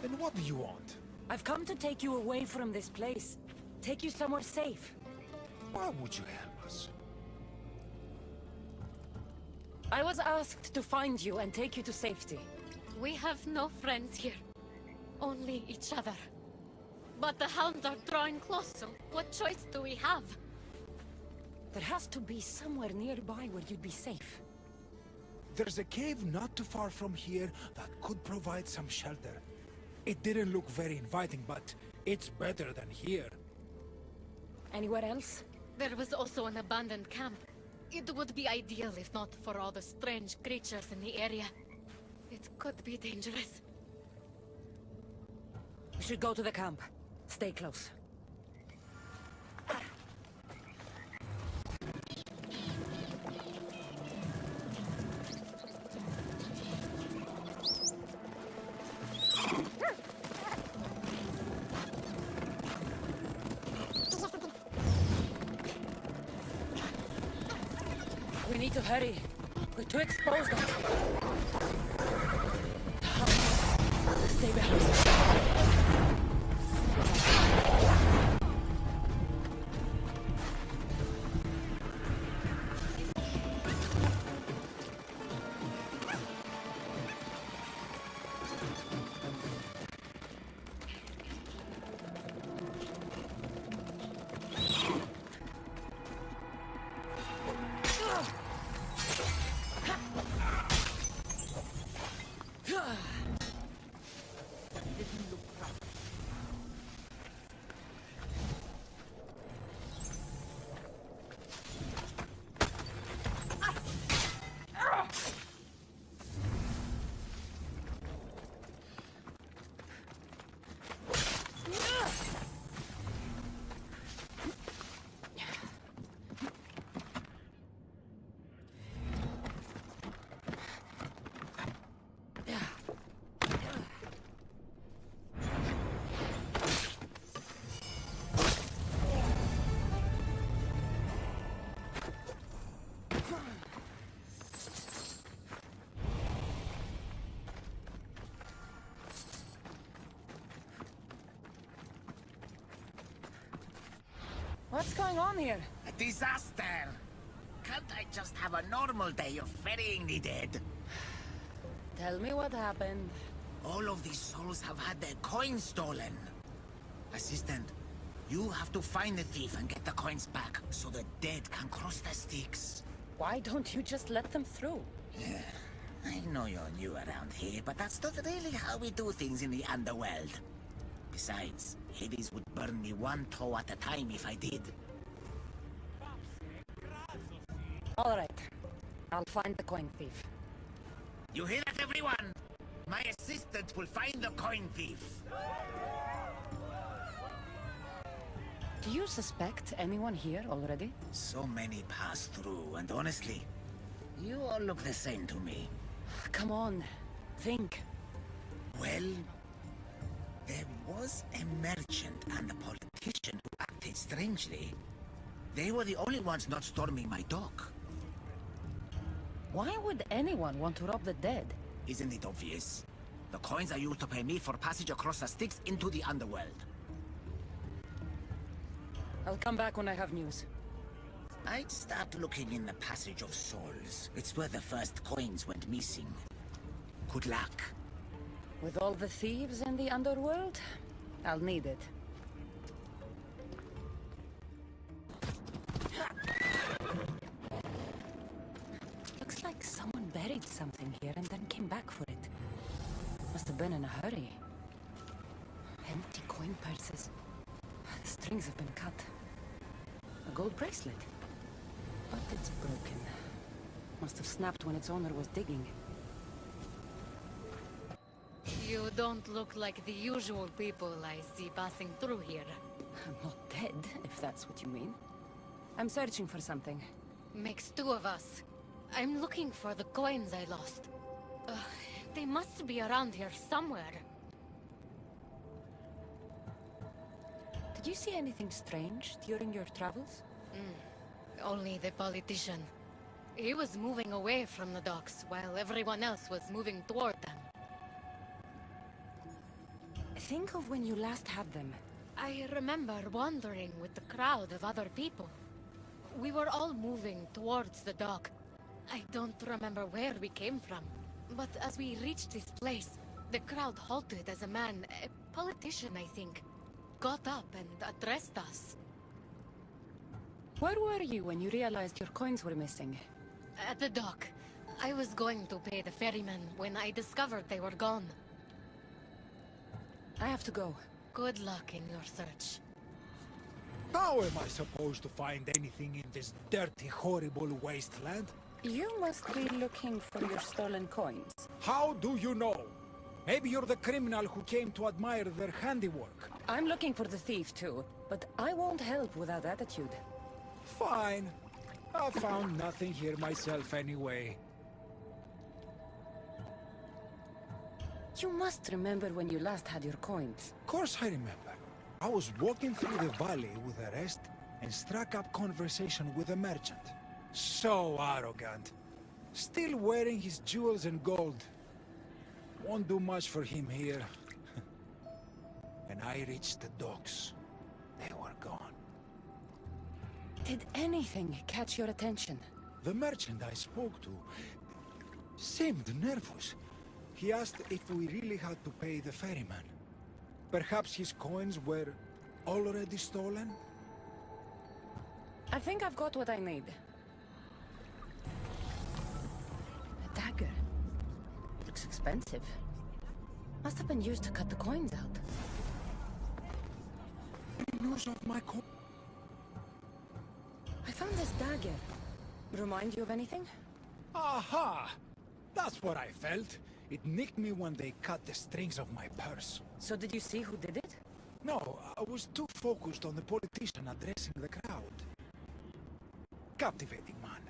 Then what do you want? I've come to take you away from this place. Take you somewhere safe. Why would you help us? I was asked to find you and take you to safety. We have no friends here. Only each other. But the hounds are drawing close, so what choice do we have? There has to be somewhere nearby where you'd be safe. There's a cave not too far from here that could provide some shelter. It didn't look very inviting, but it's better than here. Anywhere else? There was also an abandoned camp. It would be ideal if not for all the strange creatures in the area. It could be dangerous. We should go to the camp. Stay close. We need to hurry. We're too exposed. Stay behind. What's going on here? A disaster! Can't I just have a normal day of ferrying the dead? Tell me what happened. All of these souls have had their coins stolen. Assistant, you have to find the thief and get the coins back, so the dead can cross the Styx. Why don't you just let them through? I know you're new around here, but that's not really how we do things in the underworld. Besides, Hades would burn me one toe at a time if I did. All right. I'll find the coin thief. You hear that, everyone? My assistant will find the coin thief. Do you suspect anyone here already? So many pass through, and honestly, you all look the same to me. Come on. Think. Well, there was a merchant and a politician who acted strangely. They were the only ones not storming my dock. Why would anyone want to rob the dead? Isn't it obvious? The coins are used to pay me for passage across the Styx into the underworld. I'll come back when I have news. I'd start looking in the Passage of Souls. It's where the first coins went missing. Good luck. With all the thieves in the underworld, I'll need it. Looks like someone buried something here and then came back for it. Must have been in a hurry. Empty coin purses. The strings have been cut. A gold bracelet. But it's broken. Must have snapped when its owner was digging. You don't look like the usual people I see passing through here. I'm not dead, if that's what you mean. I'm searching for something. Makes two of us. I'm looking for the coins I lost. They must be around here somewhere. Did you see anything strange during your travels? Only the politician. He was moving away from the docks while everyone else was moving toward them. Think of when you last had them. I remember wandering with the crowd of other people. We were all moving towards the dock. I don't remember where we came from. But as we reached this place, the crowd halted as a man, a politician I think, got up and addressed us. Where were you when you realized your coins were missing? At the dock. I was going to pay the ferryman when I discovered they were gone. I have to go. Good luck in your search. How am I supposed to find anything in this dirty, horrible wasteland? You must be looking for your stolen coins. How do you know? Maybe you're the criminal who came to admire their handiwork. I'm looking for the thief too, but I won't help with that attitude. Fine. I found nothing here myself anyway. You must remember when you last had your coins. Of course I remember. I was walking through the valley with the rest and struck up conversation with a merchant. So arrogant. Still wearing his jewels and gold. Won't do much for him here. And I reached the docks. They were gone. Did anything catch your attention? The merchant I spoke to seemed nervous. He asked if we really had to pay the ferryman. Perhaps his coins were already stolen? I think I've got what I need. A dagger. Looks expensive. Must have been used to cut the coins out. News of my coin. I found this dagger. Remind you of anything? Aha! That's what I felt. It nicked me when they cut the strings of my purse. So did you see who did it? No, I was too focused on the politician addressing the crowd. Captivating man.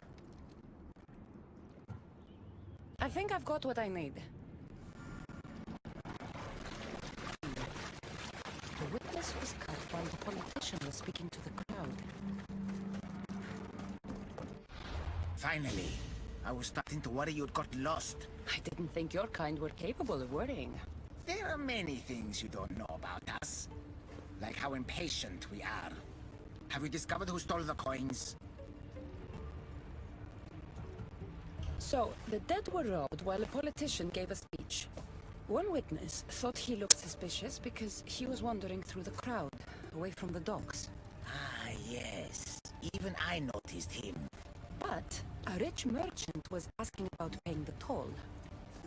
I think I've got what I need. The witness was cut while the politician was speaking to the crowd. Finally. I was starting to worry you'd got lost. I didn't think your kind were capable of worrying. There are many things you don't know about us. Like how impatient we are. Have you discovered who stole the coins? So, the dead were robbed while a politician gave a speech. One witness thought he looked suspicious because he was wandering through the crowd, away from the docks. Ah, yes. Even I noticed him. But a rich merchant was asking about paying the toll.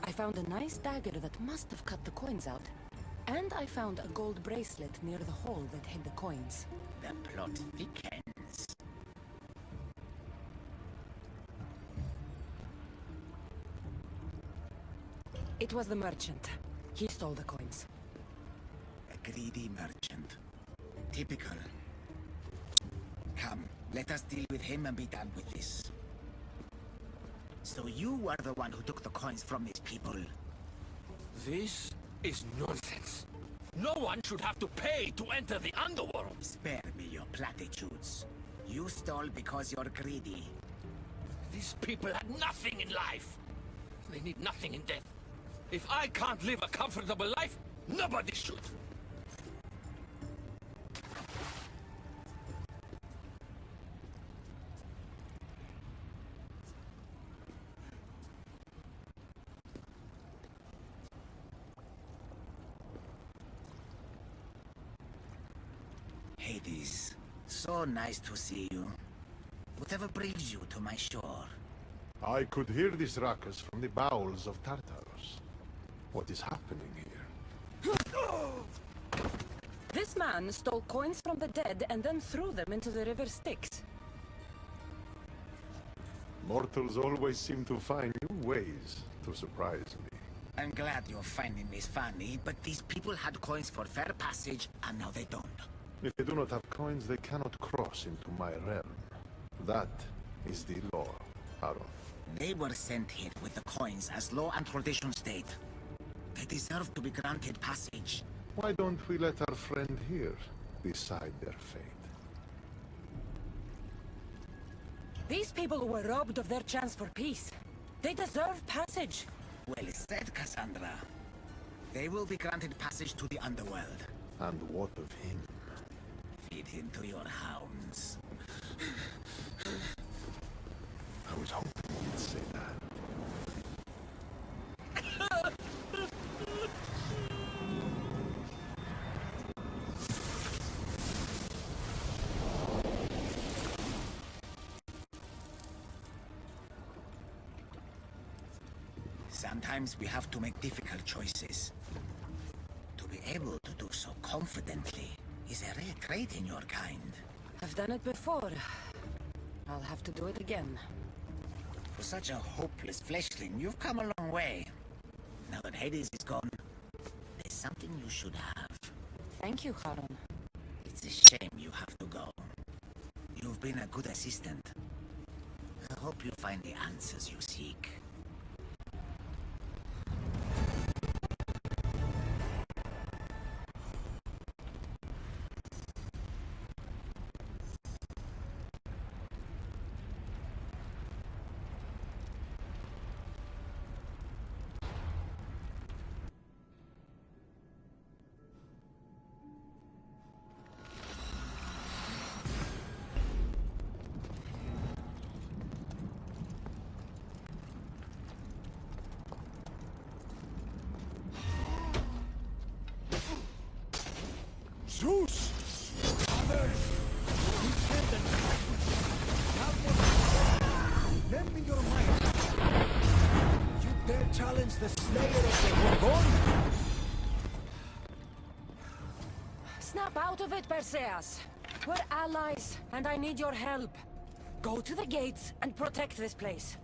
I found a nice dagger that must have cut the coins out. And I found a gold bracelet near the hole that hid the coins. The plot thickens. It was the merchant. He stole the coins. A greedy merchant. Typical. Come, let us deal with him and be done with this. So you were the one who took the coins from these people. This is nonsense. No one should have to pay to enter the underworld. Spare me your platitudes. You stole because you're greedy. These people had nothing in life. They need nothing in death. If I can't live a comfortable life, nobody should. Hades, so nice to see you. Whatever brings you to my shore? I could hear this ruckus from the bowels of Tartarus. What is happening here? This man stole coins from the dead and then threw them into the river Styx. Mortals always seem to find new ways to surprise me. I'm glad you're finding this funny, but these people had coins for fair passage, and now they don't. If they do not have coins, they cannot cross into my realm. That is the law, Aaron. They were sent here with the coins as law and tradition state. They deserve to be granted passage. Why don't we let our friend here decide their fate? These people were robbed of their chance for peace. They deserve passage. Well said, Cassandra. They will be granted passage to the underworld. And what of him? Feed him to your hounds. I was hoping you'd say that. Sometimes we have to make difficult choices. To be able to do so confidently is a rare trait in your kind. I've done it before. I'll have to do it again. For such a hopeless fleshling, you've come a long way. Now that Hades is gone, there's something you should have. Thank you, Charon. It's a shame you have to go. You've been a good assistant. I hope you find the answers you seek. Zeus! Father! Lend me your might. You dare challenge the slayer of the Gorgon? Snap out of it, Perseus. We're allies, and I need your help. Go to the gates and protect this place.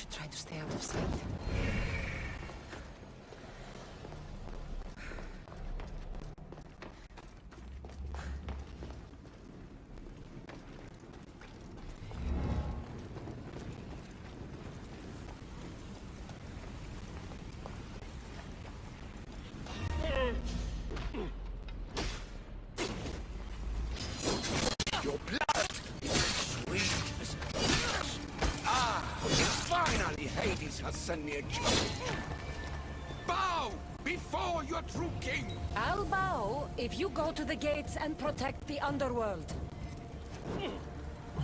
should try to stay out of sight. Your blood is sweet as finally Hades has sent me a challenge. Bow before your true king! I'll bow if you go to the gates and protect the underworld.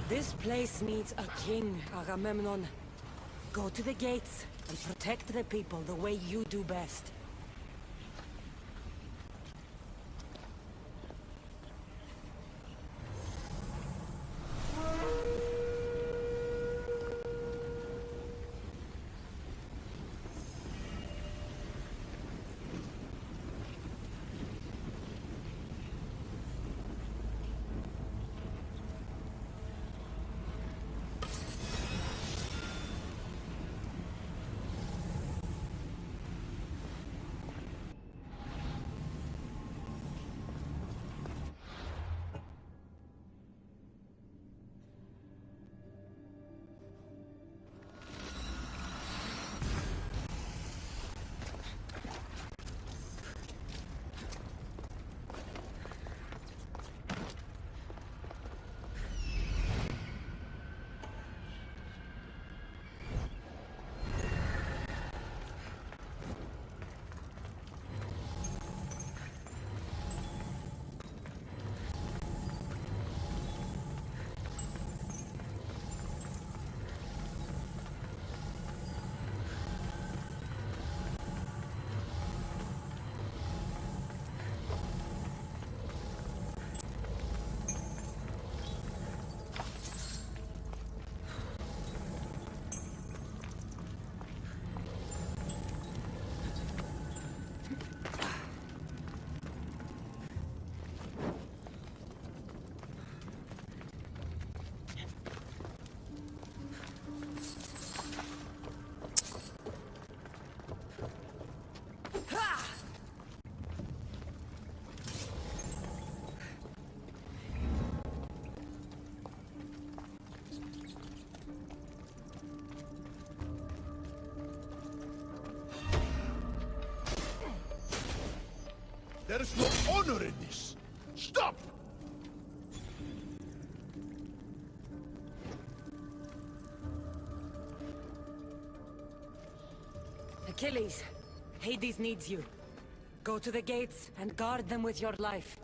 This place needs a king, Agamemnon. Go to the gates and protect the people the way you do best. There is no honor in this. Stop! Achilles, Hades needs you. Go to the gates and guard them with your life.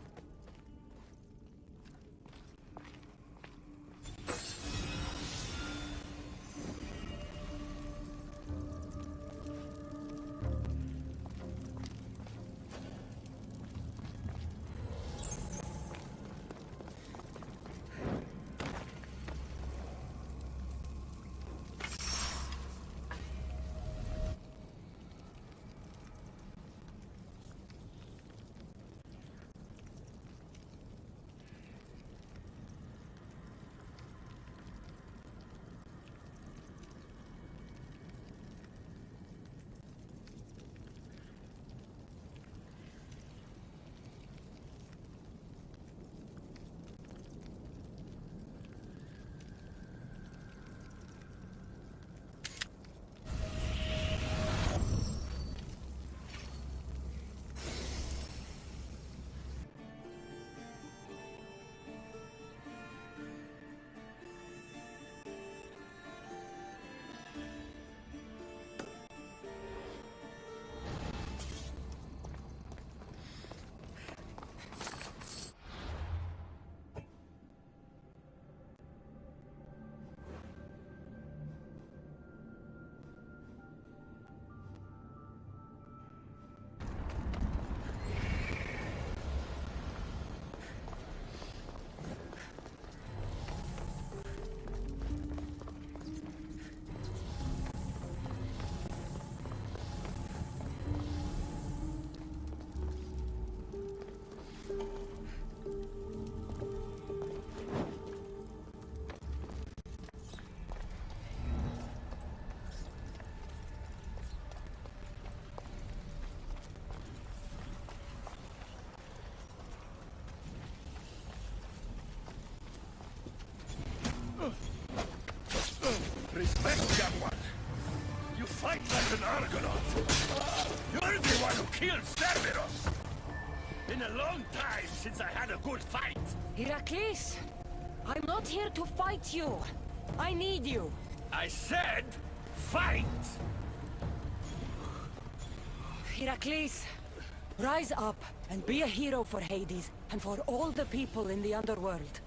Argonaut! You're the one who killed Cerberus! Been a long time since I had a good fight! Heracles! I'm not here to fight you! I need you! I said, fight! Heracles! Rise up and be a hero for Hades and for all the people in the underworld.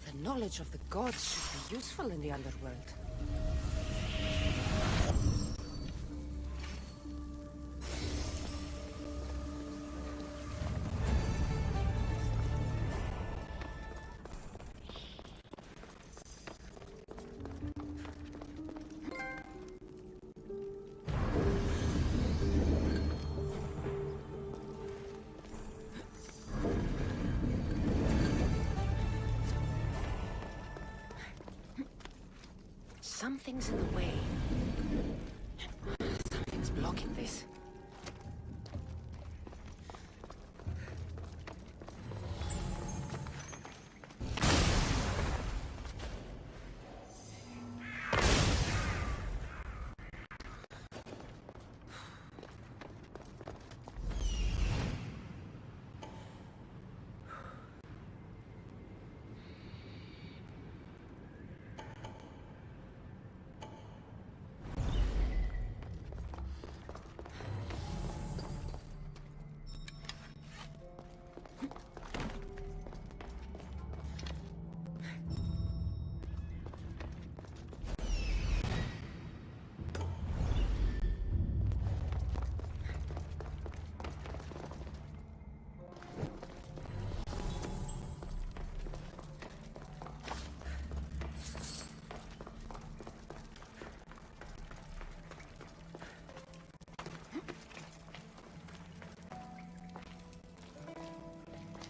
The knowledge of the gods should be useful in the underworld. Something's in the way. Something's blocking this.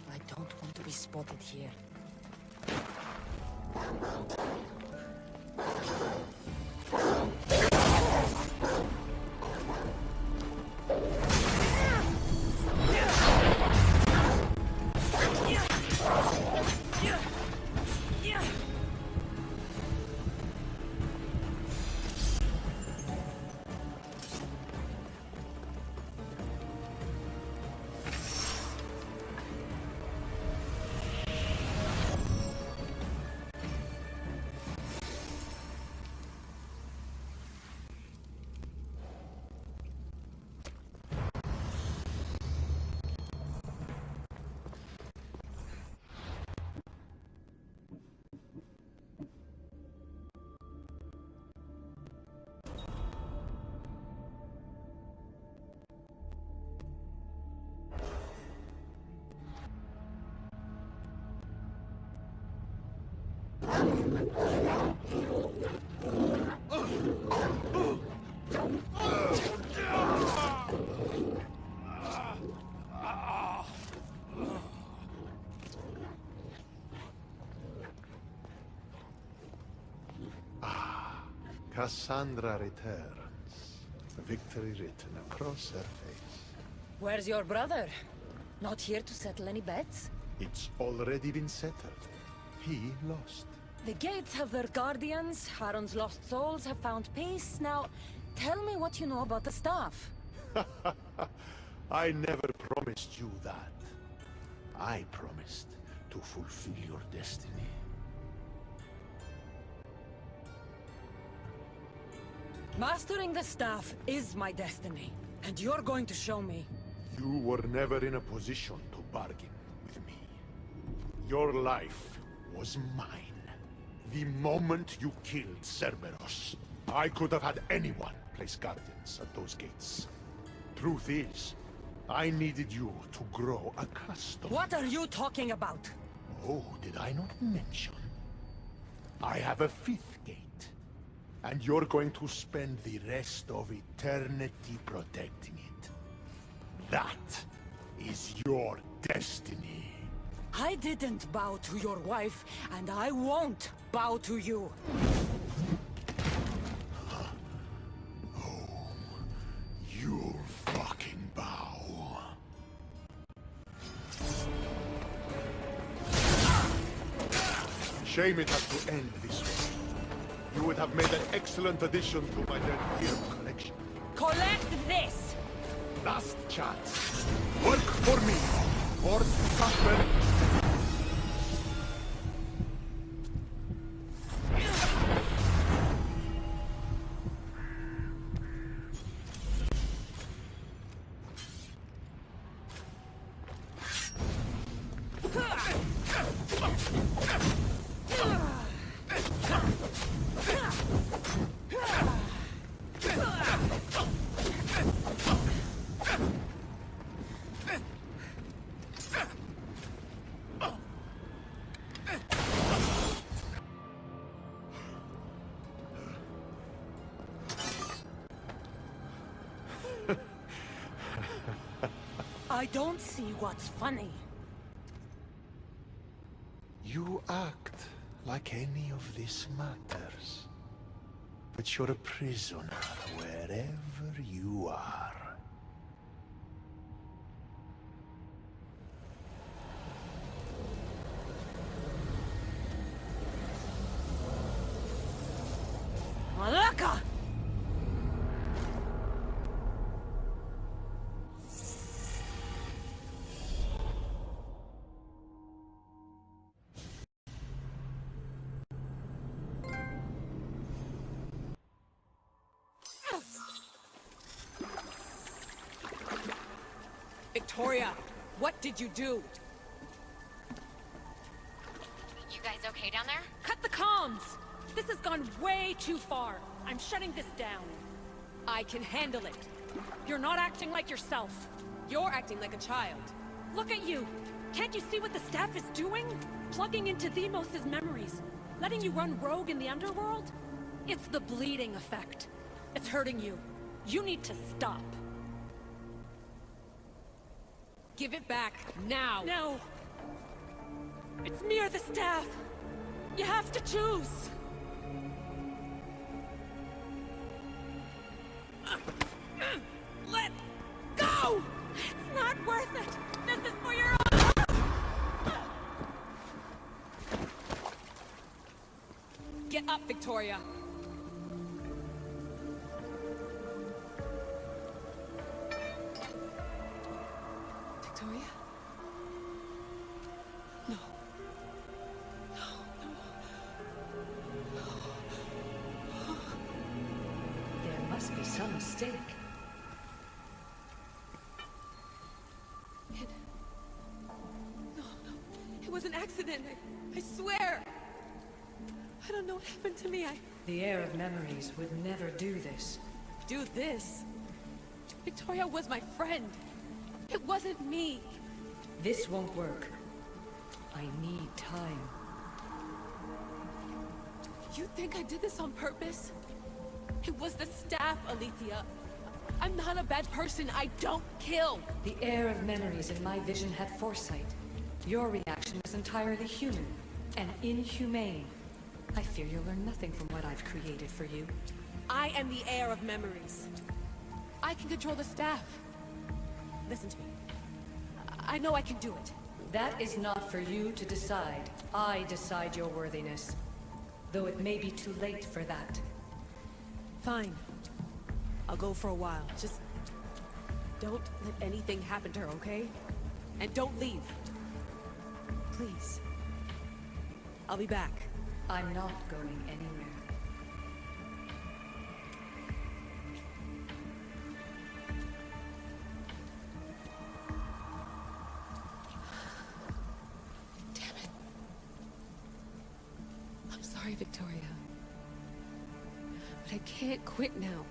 I don't want to be spotted here. Cassandra returns, victory written across her face. Where's your brother? Not here to settle any bets? It's already been settled. He lost. The gates have their guardians, Harron's lost souls have found peace. Now, tell me what you know about the staff. I never promised you that. I promised to fulfill your destiny. Mastering the staff is my destiny, and you're going to show me. You were never in a position to bargain with me. Your life was mine. The moment you killed Cerberus, I could have had anyone place guardians at those gates. Truth is, I needed you to grow accustomed. What are you talking about? Oh, did I not mention? I have a fifth gate. And you're going to spend the rest of eternity protecting it. That is your destiny. I didn't bow to your wife, and I won't bow to you. Oh, you'll fucking bow. Shame it has to end this way. You would have made an excellent addition to my dead hero collection. Collect this! Last chance. Work for me, or suffer. I don't see what's funny. You act like any of this matters. But you're a prisoner wherever you are. Malaka! Victoria, what did you do? You guys okay down there? Cut the comms! This has gone way too far. I'm shutting this down. I can handle it. You're not acting like yourself. You're acting like a child. Look at you! Can't you see what the staff is doing? Plugging into Themos' memories. Letting you run rogue in the underworld? It's the bleeding effect. It's hurting you. You need to stop. Give it back, now! No! It's me or the staff! You have to choose! Let go! It's not worth it! This is for your own... Get up, Victoria! Victoria? No. There must be some mistake. No. It was an accident. I swear. I don't know what happened to me. The heir of memories would never do this. Do this? Victoria was my friend. It wasn't me. This won't work. I need time. You think I did this on purpose? It was the staff, Alethea. I'm not a bad person. I don't kill. The heir of memories in my vision had foresight. Your reaction was entirely human and inhumane. I fear you'll learn nothing from what I've created for you. I am the heir of memories. I can control the staff. Listen to me. I know I can do it. That is not for you to decide. I decide your worthiness. Though it may be too late for that. Fine. I'll go for a while. Just don't let anything happen to her, okay? And don't leave. Please. I'll be back. I'm not going anywhere. Damn it. I'm sorry, Victoria. But I can't quit now.